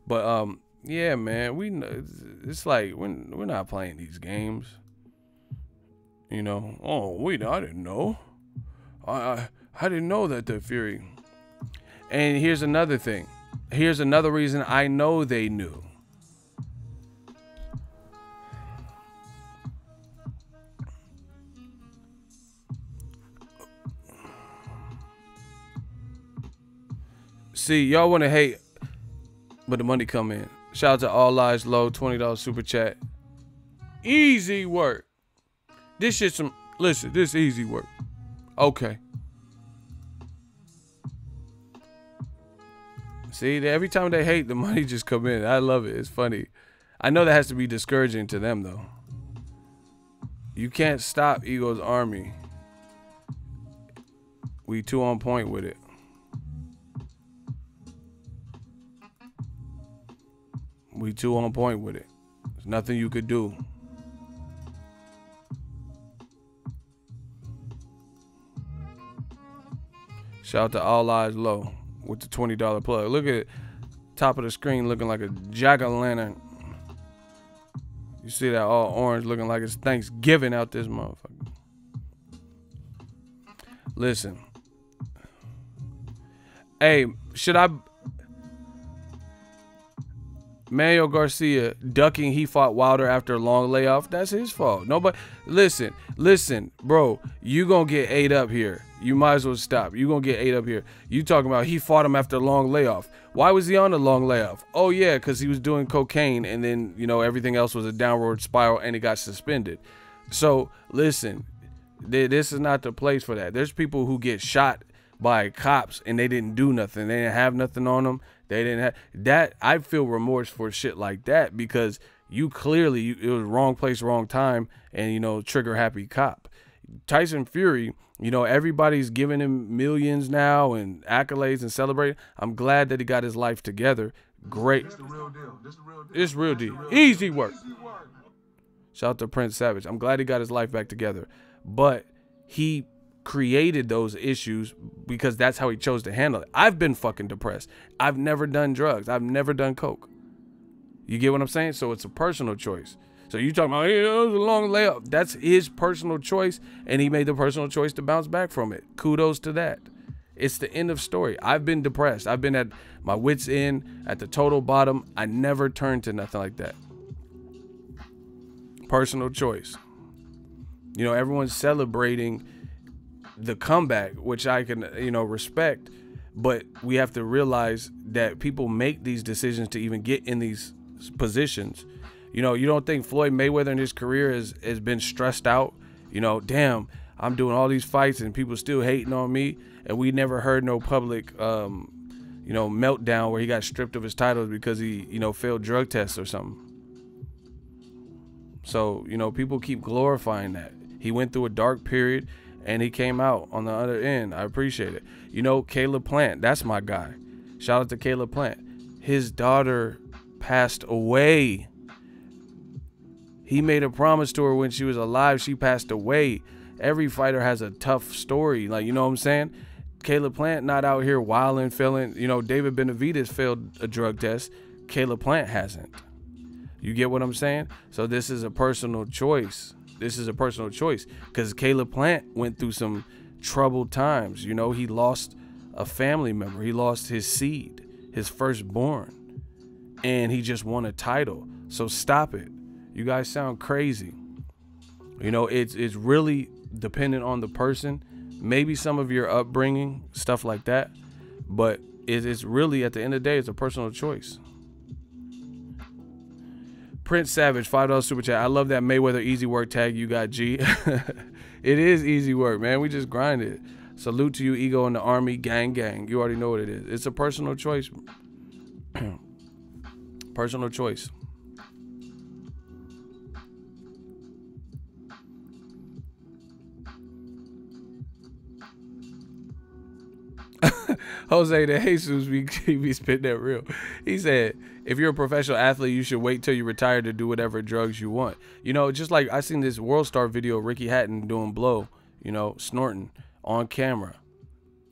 But yeah, man, we know it's like we're not playing these games. You know, I didn't know. I didn't know that the Fury. And here's another thing. Here's another reason I know they knew. See, y'all want to hate, but the money come in. Shout out to All Lies Low, $20 super chat. Easy work. This shit some, listen, this easy work. Okay. See, every time they hate, the money just come in. I love it. It's funny. I know that has to be discouraging to them, though. You can't stop Ego's army. We too on point with it. We too on point with it. There's nothing you could do. Shout out to All Eyes Low with the $20 plug. Look at it. Top of the screen looking like a jack-o'-lantern. You see that all orange looking like it's Thanksgiving out this motherfucker. Listen. Hey, should I... Manuel Garcia ducking he fought Wilder after a long layoff. That's his fault. Nobody... Listen, bro. You gonna get ate up here. You might as well stop. You gonna get ate up here. You talking about he fought him after a long layoff. Why was he on a long layoff? Oh, yeah, because he was doing cocaine and then, you know, everything else was a downward spiral and he got suspended. So, listen, this is not the place for that. There's people who get shot by cops and they didn't do nothing. They didn't have nothing on them. They didn't have that. I feel remorse for shit like that because you clearly, it was wrong place, wrong time, and, you know, trigger happy cop. Tyson Fury, you know, everybody's giving him millions now and accolades and celebrating. I'm glad that he got his life together. Great. This the real deal. It's real deal. Easy work. Shout out to Prince Savage. I'm glad he got his life back together. But he created those issues because that's how he chose to handle it. I've been fucking depressed. I've never done drugs. I've never done coke. You get what I'm saying? So it's a personal choice. So you talking about, hey, it was a long layup. That's his personal choice, and he made the personal choice to bounce back from it. Kudos to that. It's the end of story. I've been depressed. I've been at my wit's end, at the total bottom. I never turned to nothing like that. Personal choice. You know, everyone's celebrating the comeback, which I can, you know, respect, but we have to realize that people make these decisions to even get in these positions. You know, you don't think Floyd Mayweather in his career has been stressed out? You know, damn, I'm doing all these fights and people still hating on me, and we never heard no public, you know, meltdown where he got stripped of his titles because he, you know, failed drug tests or something. So, you know, people keep glorifying that. He went through a dark period and he came out on the other end. I appreciate it. You know, Caleb Plant, that's my guy. Shout out to Caleb Plant. His daughter passed away. He made a promise to her when she was alive. She passed away. Every fighter has a tough story. Like, you know what I'm saying? Caleb Plant not out here wilding, failing. You know, David Benavidez failed a drug test. Caleb Plant hasn't. You get what I'm saying? So this is a personal choice. This is a personal choice because Caleb Plant went through some troubled times. You know, he lost a family member. He lost his seed, his firstborn, and he just won a title. So stop it. You guys sound crazy. You know, it's really dependent on the person. Maybe some of your upbringing, stuff like that. But it's really, at the end of the day, it's a personal choice. Prince Savage, $5 super chat. I love that Mayweather easy work tag you got, G. It is easy work, man. We just grind it. Salute to you, Ego in the Army, gang. You already know what it is. It's a personal choice. Personal choice. Jose de Jesus be spitting that real. He said, if you're a professional athlete, you should wait till you retire to do whatever drugs you want. You know, just like I seen this World Star video of Ricky Hatton doing blow, you know, snorting on camera,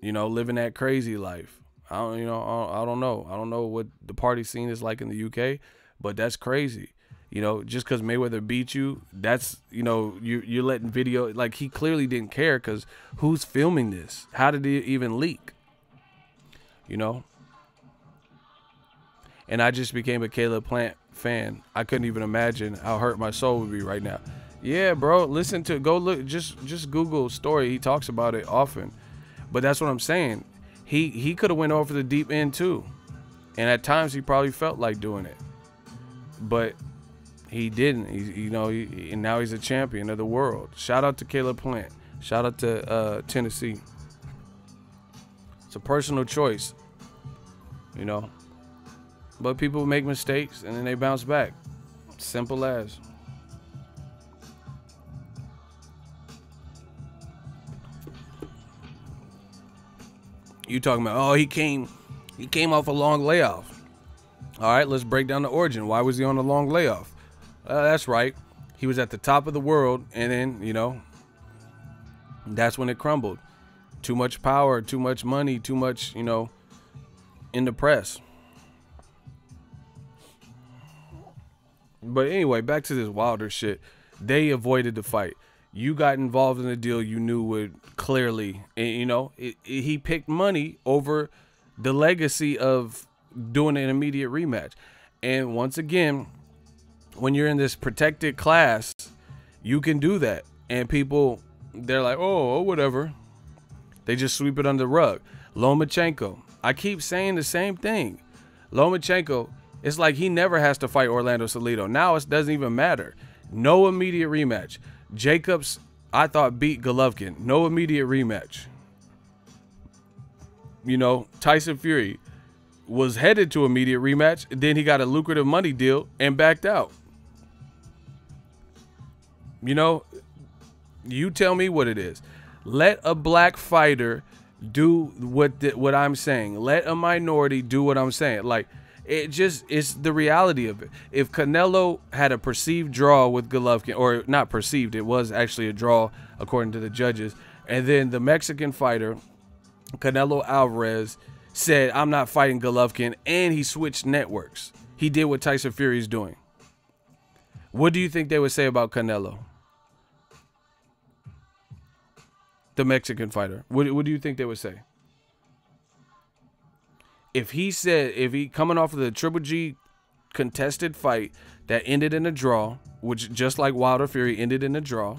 you know, living that crazy life. I don't know. I don't know what the party scene is like in the UK, but that's crazy. You know, just because Mayweather beat you, that's, you know, you're letting video, like, he clearly didn't care, because who's filming this? How did it even leak? You know? And I just became a Caleb Plant fan. I couldn't even imagine how hurt my soul would be right now. Yeah, bro, go look, just Google story. He talks about it often. But that's what I'm saying. He could have went over the deep end too. And at times he probably felt like doing it. But he didn't. And now he's a champion of the world. Shout out to Caleb Plant. Shout out to Tennessee. It's a personal choice, you know. But people make mistakes and then they bounce back. Simple as. You talking about, oh, he came off a long layoff. All right, let's break down the origin. Why was he on a long layoff? That's right. He was at the top of the world, and then, you know, that's when it crumbled. Too much power, too much money, too much, you know, in the press. But anyway, back to this Wilder shit. They avoided the fight. You got involved in a deal you knew would clearly, you know, he picked money over the legacy of doing an immediate rematch. And once again, when you're in this protected class, you can do that. And people, they're like, oh, whatever. They just sweep it under the rug. Lomachenko, I keep saying the same thing. Lomachenko, it's like he never has to fight Orlando Salido. Now it doesn't even matter. No immediate rematch. Jacobs, I thought, beat Golovkin. No immediate rematch. You know, Tyson Fury was headed to immediate rematch. Then he got a lucrative money deal and backed out. You know, you tell me what it is. Let a black fighter do what I'm saying. Let a minority do what I'm saying. Like, it's the reality of it. If Canelo had a perceived draw with Golovkin, or not perceived, it was actually a draw according to the judges, and then the Mexican fighter, Canelo Alvarez, said, I'm not fighting Golovkin, and he switched networks. He did what Tyson Fury is doing. What do you think they would say about Canelo? The Mexican fighter. What do you think they would say? If he coming off of the Triple G contested fight that ended in a draw, which just like Wilder Fury ended in a draw,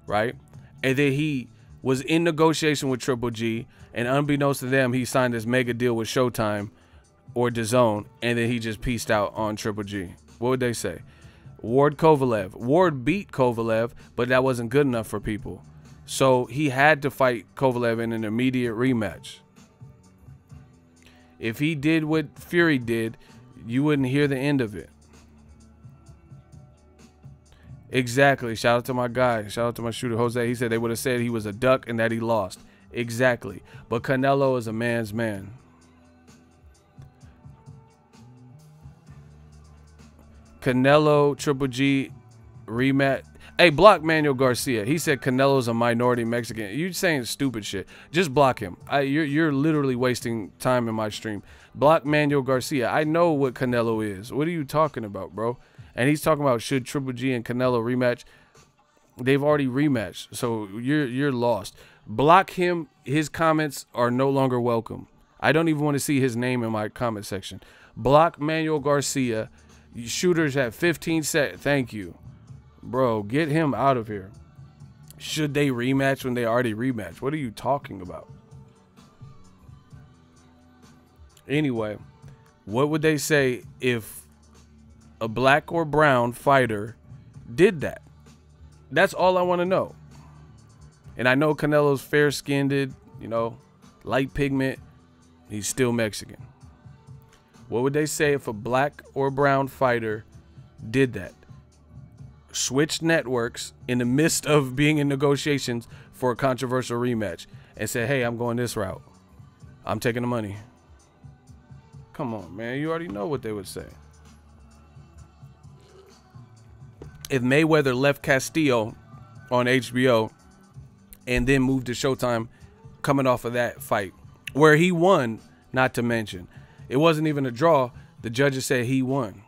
right? And then he was in negotiation with Triple G, and unbeknownst to them, he signed this mega deal with Showtime or DAZN, and then he just pieced out on Triple G. What would they say? Ward Kovalev. Ward beat Kovalev, but that wasn't good enough for people. So he had to fight Kovalev in an immediate rematch. If he did what Fury did, you wouldn't hear the end of it. Exactly. Shout out to my guy. Shout out to my shooter, Jose. He said they would have said he was a duck and that he lost. Exactly. But Canelo is a man's man. Canelo, Triple G, rematch. Hey, block Manuel Garcia. He said Canelo's a minority Mexican. You're saying stupid shit. Just block him. You're literally wasting time in my stream. Block Manuel Garcia. I know what Canelo is. What are you talking about, bro? And he's talking about should Triple G and Canelo rematch. They've already rematched, so you're lost. Block him. His comments are no longer welcome. I don't even want to see his name in my comment section. Block Manuel Garcia. Shooters at 15 seconds. Thank you. Bro, get him out of here. Should they rematch when they already rematched? What are you talking about? Anyway, what would they say if a black or brown fighter did that? That's all I want to know. And I know Canelo's fair-skinned, you know, light pigment. He's still Mexican. What would they say if a black or brown fighter did that? Switched networks in the midst of being in negotiations for a controversial rematch and said, hey, I'm going this route. I'm taking the money. Come on, man. You already know what they would say. If Mayweather left Castillo on HBO and then moved to Showtime coming off of that fight, where he won, not to mention, it wasn't even a draw. The judges said he won.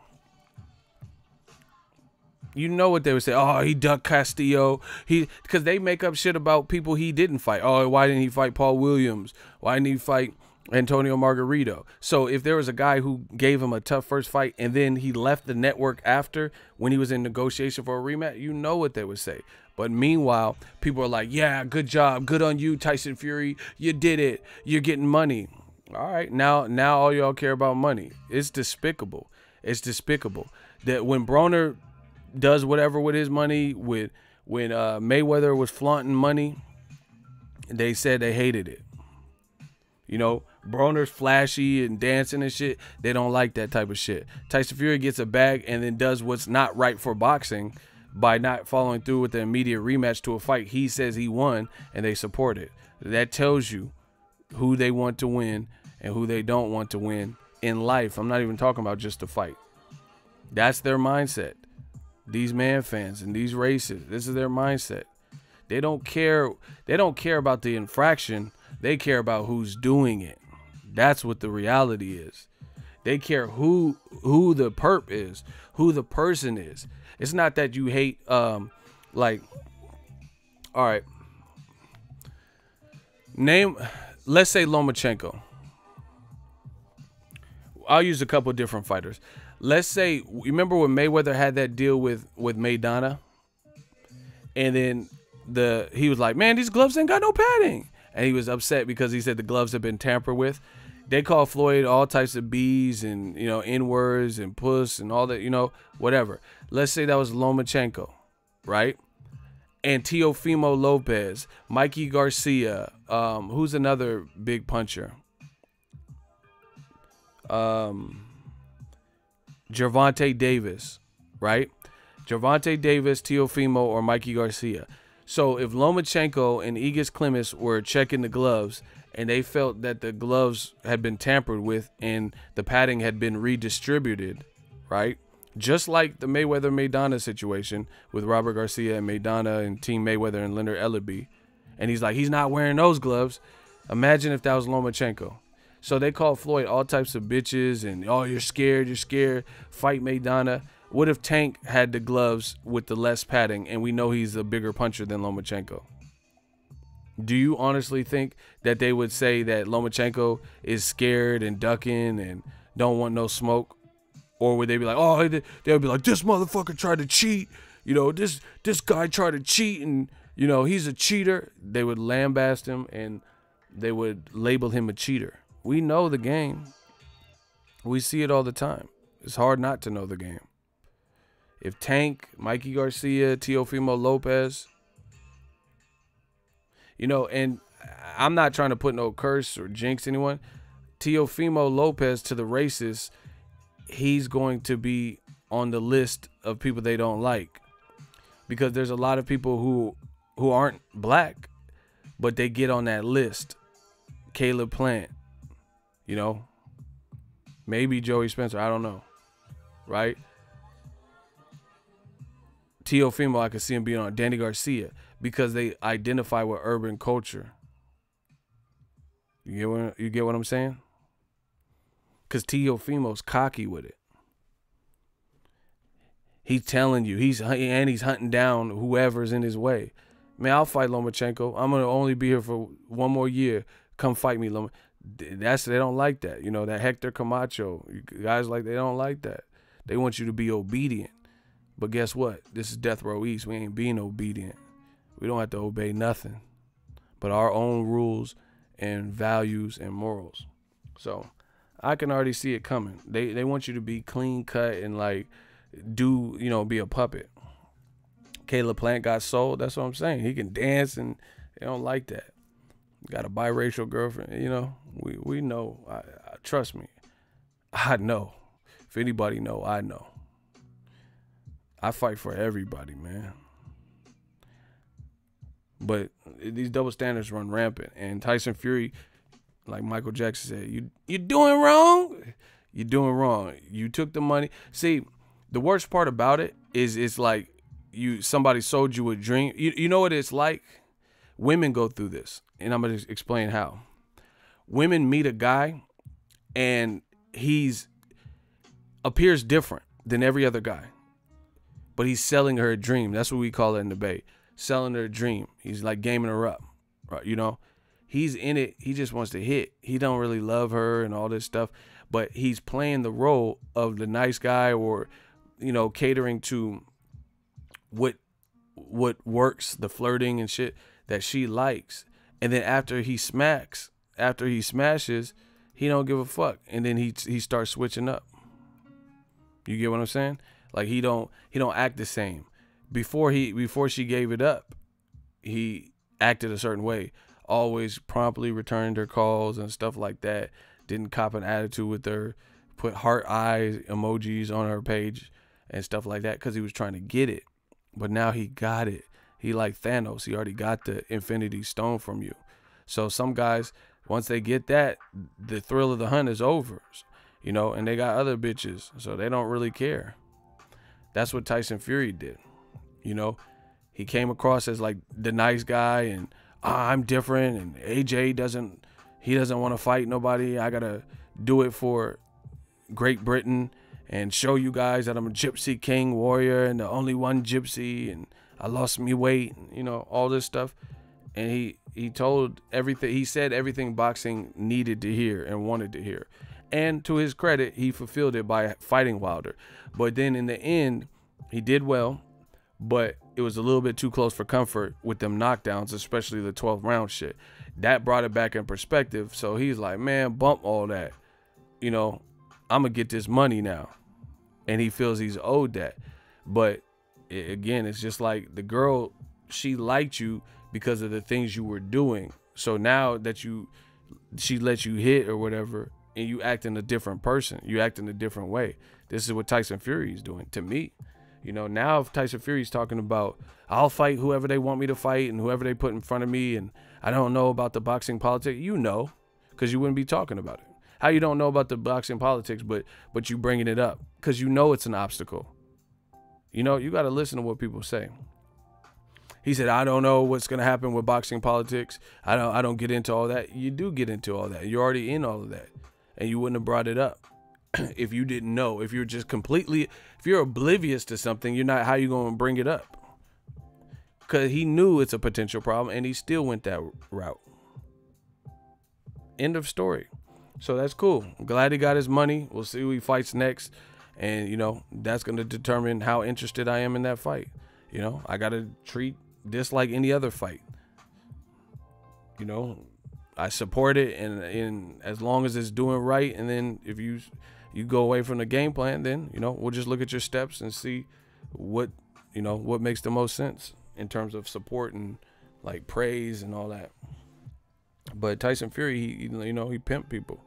You know what they would say? Oh, he ducked Castillo. Because they make up shit about people he didn't fight. Oh, why didn't he fight Paul Williams? Why didn't he fight Antonio Margarito? So if there was a guy who gave him a tough first fight and then he left the network after when he was in negotiation for a rematch, you know what they would say. But meanwhile, people are like, yeah, good job. Good on you, Tyson Fury. You did it. You're getting money. All right, now all y'all care about money. It's despicable. It's despicable that when Broner does whatever with his money, when Mayweather was flaunting money, they said they hated it. You know, Broner's flashy and dancing and shit. They don't like that type of shit. Tyson Fury gets a bag and then does what's not right for boxing by not following through with the immediate rematch to a fight he says he won, and they support it. That tells you who they want to win and who they don't want to win in life. I'm not even talking about just the fight. That's their mindset. These man fans and these racists, this is their mindset. They don't care about the infraction. They care about who's doing it. That's what the reality is. They care who the perp is, who the person is. It's not that you hate like, all right. Let's say Lomachenko. I'll use a couple different fighters. Let's say, you remember when Mayweather had that deal with Maidana? And then he was like, man, these gloves ain't got no padding. And he was upset because he said the gloves had been tampered with. They call Floyd all types of B's and, you know, N-words and puss and all that, you know, whatever. Let's say that was Lomachenko, right? And Teofimo Lopez, Mikey Garcia, who's another big puncher? Gervonta Davis, right? Gervonta Davis, Teofimo, or Mikey Garcia. So if Lomachenko and Igis Clemis were checking the gloves and they felt that the gloves had been tampered with and the padding had been redistributed, right? Just like the Mayweather-Maidana situation with Robert Garcia and Maidana and Team Mayweather and Leonard Ellaby. And he's like, he's not wearing those gloves. Imagine if that was Lomachenko. So they called Floyd all types of bitches and, oh, you're scared, fight Maidana. What if Tank had the gloves with the less padding and we know he's a bigger puncher than Lomachenko? Do you honestly think that they would say that Lomachenko is scared and ducking and don't want no smoke? Or would they be like, oh, they would be like, this motherfucker tried to cheat. You know, this guy tried to cheat and, you know, he's a cheater. They would lambaste him and they would label him a cheater. We know the game. We see it all the time. It's hard not to know the game. If Tank, Mikey Garcia, Teofimo Lopez, you know, and I'm not trying to put no curse or jinx anyone. Teofimo Lopez, to the racists, he's going to be on the list of people they don't like. Because there's a lot of people who aren't black, but they get on that list. Caleb Plant. You know, maybe Joey Spencer. I don't know. Right? Teofimo, I could see him being on Danny Garcia because they identify with urban culture. You get what I'm saying? Because Teofimo's cocky with it. He's telling you. He's hunting down whoever's in his way. Man, I'll fight Lomachenko. I'm going to only be here for one more year. Come fight me, Lomachenko. They don't like that. You know, that Hector Camacho. Guys like, they don't like that. They want you to be obedient. But guess what? This is Death Row East. We ain't being obedient. We don't have to obey nothing but our own rules and values and morals. So I can already see it coming. They want you to be clean cut and like be a puppet. Caleb Plant got sold. That's what I'm saying. He can dance and they don't like that. Got a biracial girlfriend. You know, we know. Trust me. I know. If anybody know, I know. I fight for everybody, man. But these double standards run rampant. And Tyson Fury, Like Michael Jackson said, you doing wrong. You're doing wrong. You took the money. See, the worst part about it is it's like somebody sold you a dream. You know what it's like? Women go through this, and I'm going to explain how. Women meet a guy, and he's appears different than every other guy, but he's selling her a dream. That's what we call it in the Bay. Selling her a dream. He's like gaming her up, right? You know, he's in it. He just wants to hit. He don't really love her and all this stuff, but he's playing the role of the nice guy, or, you know, catering to what works, the flirting and shit that she likes. And then after he smashes, he don't give a fuck, and then he starts switching up. You get what I'm saying? Like he don't act the same. Before she gave it up, he acted a certain way. Always promptly returned her calls and stuff like that. Didn't cop an attitude with her. Put heart eyes emojis on her page and stuff like that because he was trying to get it. But now he got it. He like Thanos. He already got the Infinity Stone from you. So some guys, once they get that, the thrill of the hunt is over. You know, and they got other bitches, so they don't really care. That's what Tyson Fury did. You know, he came across as like the nice guy, and I'm different, and AJ doesn't want to fight nobody. I gotta do it for Great Britain and show you guys that I'm a gypsy king warrior and the only one gypsy, and I lost me weight, you know, all this stuff. And he told everything. He said everything boxing needed to hear and wanted to hear. And to his credit, he fulfilled it by fighting Wilder. But then in the end, he did well, but it was a little bit too close for comfort with them knockdowns, especially the 12th round shit. That brought it back in perspective. So he's like, man, bump all that. You know, I'm going to get this money now. And he feels he's owed that. But again, it's just like the girl, she liked you because of the things you were doing. So now that she let you hit or whatever, and you act in a different person, you act in a different way. This is what Tyson Fury is doing to me. You know, now if Tyson Fury's talking about, I'll fight whoever they want me to fight and whoever they put in front of me, and I don't know about the boxing politics, you know, because you wouldn't be talking about it. How you don't know about the boxing politics, but you bringing it up because you know it's an obstacle. You know, you got to listen to what people say. He said, I don't know what's going to happen with boxing politics. I don't get into all that. You do get into all that. You're already in all of that. And you wouldn't have brought it up if you didn't know. If you're just completely, if you're oblivious to something, you're not, how you going to bring it up? Because he knew it's a potential problem and he still went that route. End of story. So that's cool. I'm glad he got his money. We'll see who he fights next. And, you know, that's going to determine how interested I am in that fight. You know, I got to treat this like any other fight. You know, I support it, and as long as it's doing right, and then if you go away from the game plan, then, you know, we'll just look at your steps and see what, you know, what makes the most sense in terms of support and like praise and all that. But Tyson Fury, he pimped people.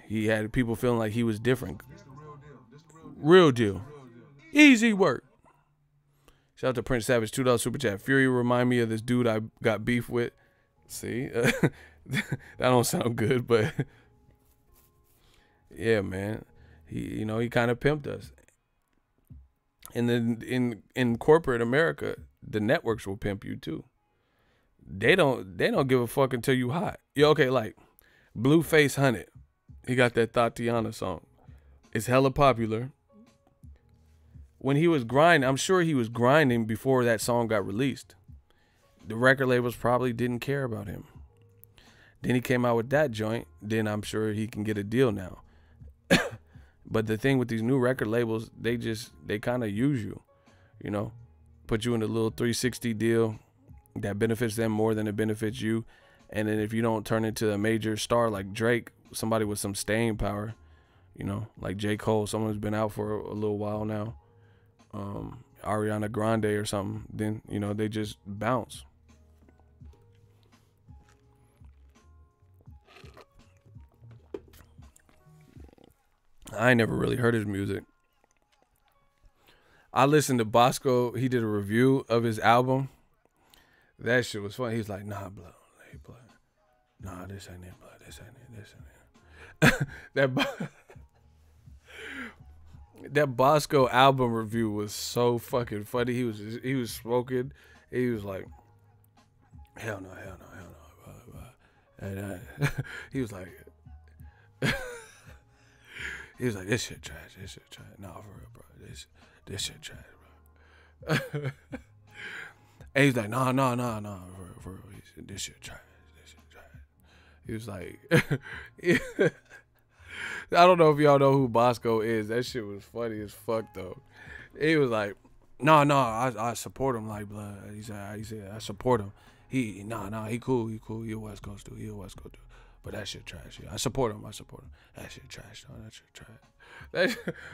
He had people feeling like he was different. Real deal. Easy work. Shout out to Prince Savage, $2 super chat. Fury remind me of this dude I got beef with. See, that don't sound good, but yeah, man. He kind of pimped us. And then in corporate America, the networks will pimp you too. They don't give a fuck until you hot. Yeah, okay, like Blueface Hunted. He got that Tatiana song. It's hella popular. When he was grinding, I'm sure he was grinding before that song got released. The record labels probably didn't care about him. Then he came out with that joint. Then I'm sure he can get a deal now. But the thing with these new record labels, they kind of use you, you know, put you in a little 360 deal that benefits them more than it benefits you. And then if you don't turn into a major star like Drake, somebody with some staying power, you know, like J. Cole, someone who's been out for a little while now, Ariana Grande or something, then, you know, they just bounce. I ain't never really heard his music. I listened to Bosco. He did a review of his album. That shit was funny. He's like, nah, blood. Hey, blood. Nah, this ain't it, blood. This ain't it. This ain't it. That Bosco album review was so fucking funny. He was smoking. He was like, hell no. Blah, blah. And he was like, this shit trash. Nah, for real, bro. This shit trash, bro. And he's like, nah, for real. He said, this shit trash. He was like, I don't know if y'all know who Bosco is. That shit was funny as fuck though. He was like, no, I support him like blood. He said, I support him. He cool. He a West Coast dude. But that shit trash. Yeah, I support him. That shit trash though. That shit trash.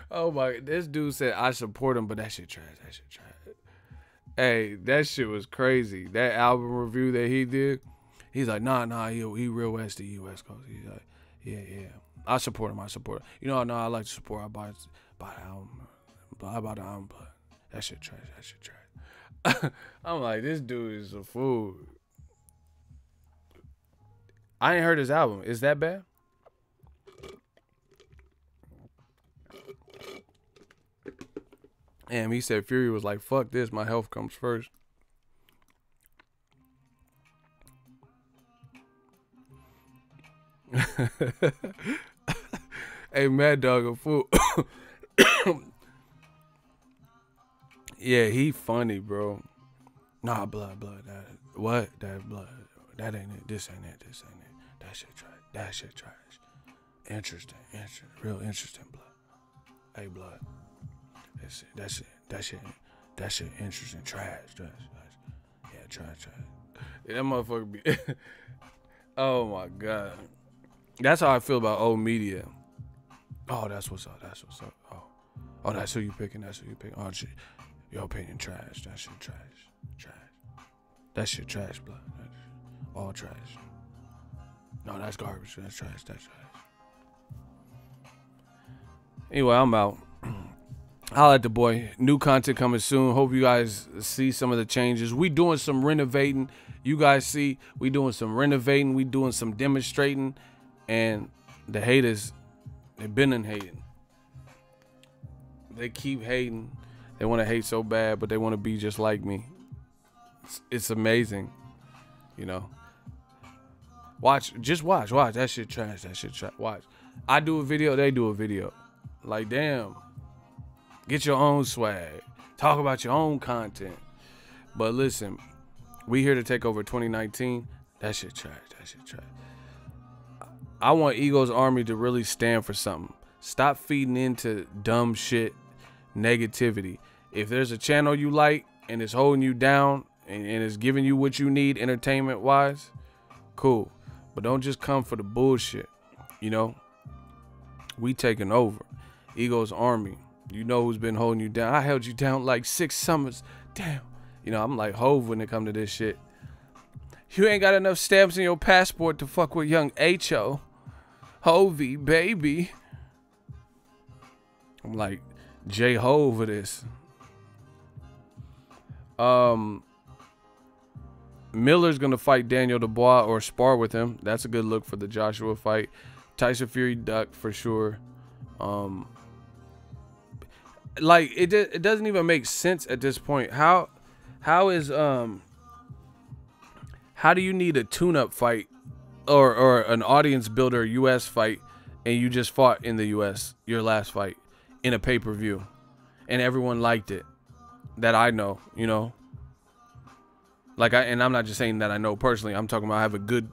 Oh my, this dude said I support him, but that shit trash. Hey, that shit was crazy. That album review that he did, he's like, nah, he real West Coast. He's like, yeah. I support him. You know, I like to support. I buy the album. I buy the album, but that shit trash. I'm like, this dude is a fool. I ain't heard his album. Is that bad? Damn, he said Fury was like, fuck this, my health comes first. Hey, Mad Dog a fool. Yeah, he funny, bro. Nah, blood. That blood. That ain't it. This ain't it. That shit trash. Interesting. Real interesting, blood. Hey, blood. That shit interesting. Trash. Yeah, trash. Yeah, that motherfucker be. Oh my god. That's how I feel about old media. Oh, that's what's up. Oh, that's who you picking. Oh shit. Your opinion trash. That shit trash. That shit trash, blood. That's all trash. No, that's garbage. That's trash. Anyway, I'm out. Holla at the boy. New content coming soon. Hope you guys see some of the changes. We doing some renovating. You guys see, we doing some renovating. We doing some demonstrating. And the haters, they've been in hating. They keep hating. They want to hate so bad, but they want to be just like me. It's amazing, you know. Watch. That shit trash. Watch. I do a video, they do a video. Like, damn. Get your own swag. Talk about your own content. But listen, we here to take over 2019. That shit trash. I want Ego's Army to really stand for something. Stop feeding into dumb shit, negativity. If there's a channel you like and it's holding you down and it's giving you what you need entertainment wise, cool. But don't just come for the bullshit. You know, we taking over. Ego's Army. You know who's been holding you down. I held you down like 6 summers. Damn. You know, I'm like Hove when it come to this shit. You ain't got enough stamps in your passport to fuck with young H.O. Hovey, baby. I'm like J Hove for this. Miller's gonna fight Daniel Dubois or spar with him. That's a good look for the Joshua fight. Tyson Fury duck for sure. Like it doesn't even make sense at this point. How do you need a tune-up fight or an audience builder US fight and you just fought in the US your last fight in a pay-per-view and everyone liked it that I know, you know? Like and I'm not just saying that I know personally. I'm talking about I have a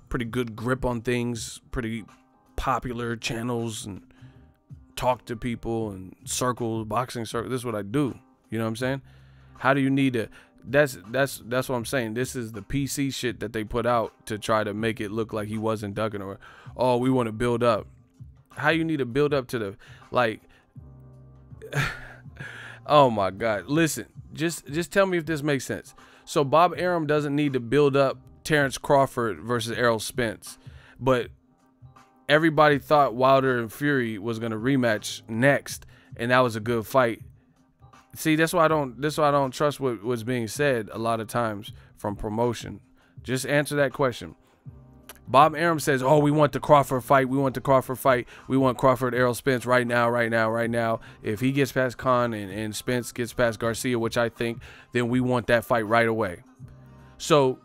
pretty good grip on things, pretty popular channels and talk to people and boxing circles. This is what I do. You know what I'm saying? How do you need to? That's what I'm saying. This is the PC shit that they put out to try to make it look like he wasn't ducking or, oh, we want to build up. How you need to build up to the, like, oh my God. Listen, just tell me if this makes sense. So Bob Arum doesn't need to build up Terrence Crawford versus Errol Spence, but everybody thought Wilder and Fury was gonna rematch next, and that was a good fight. See, that's why I don't trust what was being said a lot of times from promotion. Just answer that question. Bob Arum says, oh, we want the Crawford fight. We want the Crawford fight. We want Crawford, Errol Spence right now, right now, right now. If he gets past Khan and Spence gets past Garcia, which I think, then we want that fight right away. So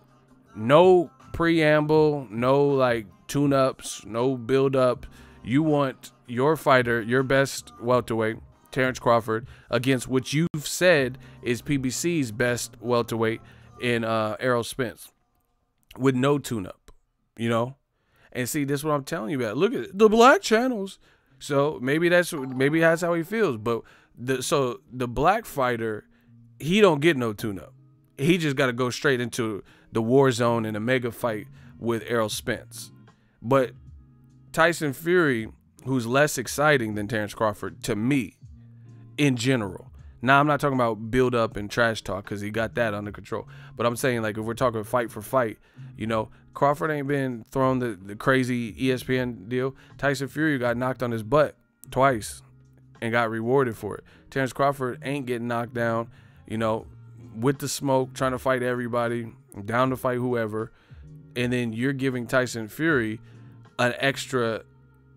no preamble, no like tune-ups, no build-up. You want your fighter, your best welterweight, Terrence Crawford, against what you've said is PBC's best welterweight in Errol Spence with no tune-up. You know, and see, this is what I'm telling you about. Look at the black channels. So maybe that's how he feels. But the black fighter, he don't get no tune-up. He just got to go straight into the war zone in a mega fight with Errol Spence. But Tyson Fury, who's less exciting than Terrence Crawford to me, in general. Now, I'm not talking about build up and trash talk because he got that under control. But I'm saying, like, if we're talking fight for fight, you know, Crawford ain't been thrown the crazy ESPN deal. Tyson Fury got knocked on his butt twice and got rewarded for it. Terrence Crawford ain't getting knocked down, you know, with the smoke, trying to fight everybody, down to fight whoever. And then you're giving Tyson Fury an extra,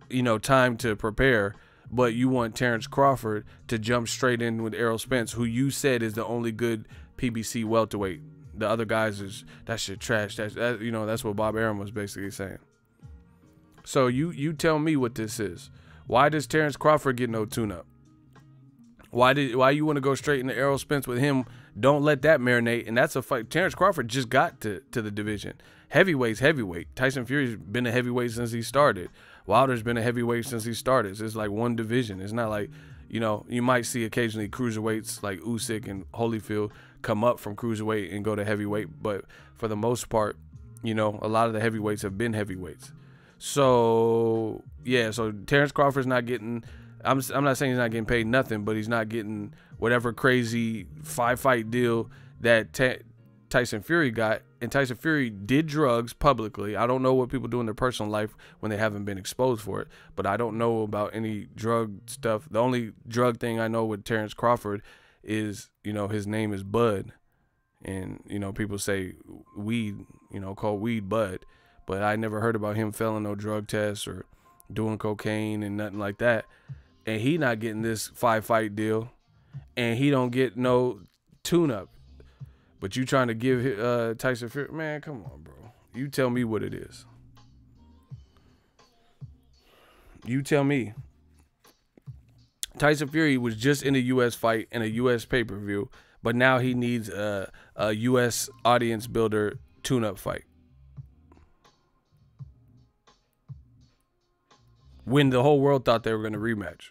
you know, time to prepare. But you want Terrence Crawford to jump straight in with Errol Spence, who you said is the only good PBC welterweight. The other guys that shit trash. That, you know, that's what Bob Arum was basically saying. So you tell me what this is. Why does Terrence Crawford get no tune-up? Why you want to go straight into Errol Spence with him? Don't let that marinate. And that's a fight. Terrence Crawford just got to the division. Heavyweight's heavyweight. Tyson Fury's been a heavyweight since he started. Wilder's been a heavyweight since he started. So it's like one division. It's not like, you know, you might see occasionally cruiserweights like Usyk and Holyfield come up from cruiserweight and go to heavyweight. But for the most part, you know, a lot of the heavyweights have been heavyweights. So, yeah, so Terrence Crawford's not getting, I'm not saying he's not getting paid nothing, but he's not getting whatever crazy 5-fight deal that Tyson Fury got. And Tyson Fury did drugs publicly. I don't know what people do in their personal life when they haven't been exposed for it, but I don't know about any drug stuff. The only drug thing I know with Terrence Crawford is, you know, his name is Bud. And, you know, people say weed, you know, call weed Bud. But I never heard about him failing no drug tests or doing cocaine and nothing like that. And he not getting this 5-fight deal. And he don't get no tune-up. But you trying to give Tyson Fury, man, come on, bro. You tell me what it is. You tell me. Tyson Fury was just in a U.S. fight in a U.S. pay-per-view, but now he needs a U.S. audience builder tune-up fight. When the whole world thought they were going to rematch.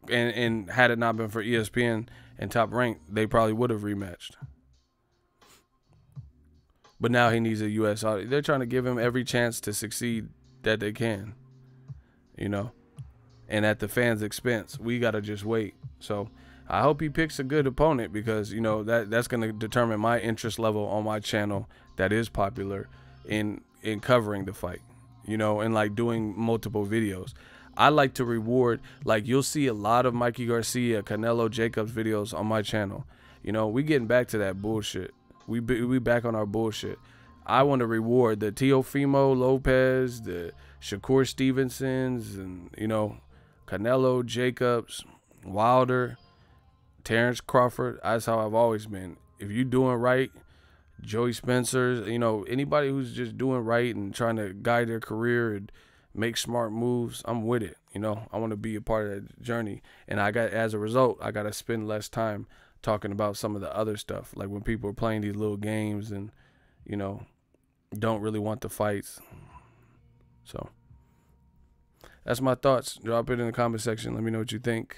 And had it not been for ESPN and Top Rank, they probably would have rematched. But now he needs a U.S. audience. They're trying to give him every chance to succeed that they can, you know, and at the fans' expense. We got to just wait. So I hope he picks a good opponent because, you know, that's going to determine my interest level on my channel that is popular in covering the fight, you know, and like doing multiple videos. I like to reward, like you'll see a lot of Mikey Garcia, Canelo Jacobs videos on my channel. You know, we getting back to that bullshit. We back on our bullshit. I want to reward the Teofimo Lopez, the Shakur Stevensons, and, you know, Canelo Jacobs, Wilder, Terrence Crawford. That's how I've always been. If you doing right, Joey Spencer, you know, anybody who's just doing right and trying to guide their career and make smart moves, I'm with it. You know, I want to be a part of that journey. And as a result, I got to spend less time talking about some of the other stuff, like when people are playing these little games and, you know, don't really want the fights. So that's my thoughts. Drop it in the comment section. Let me know what you think.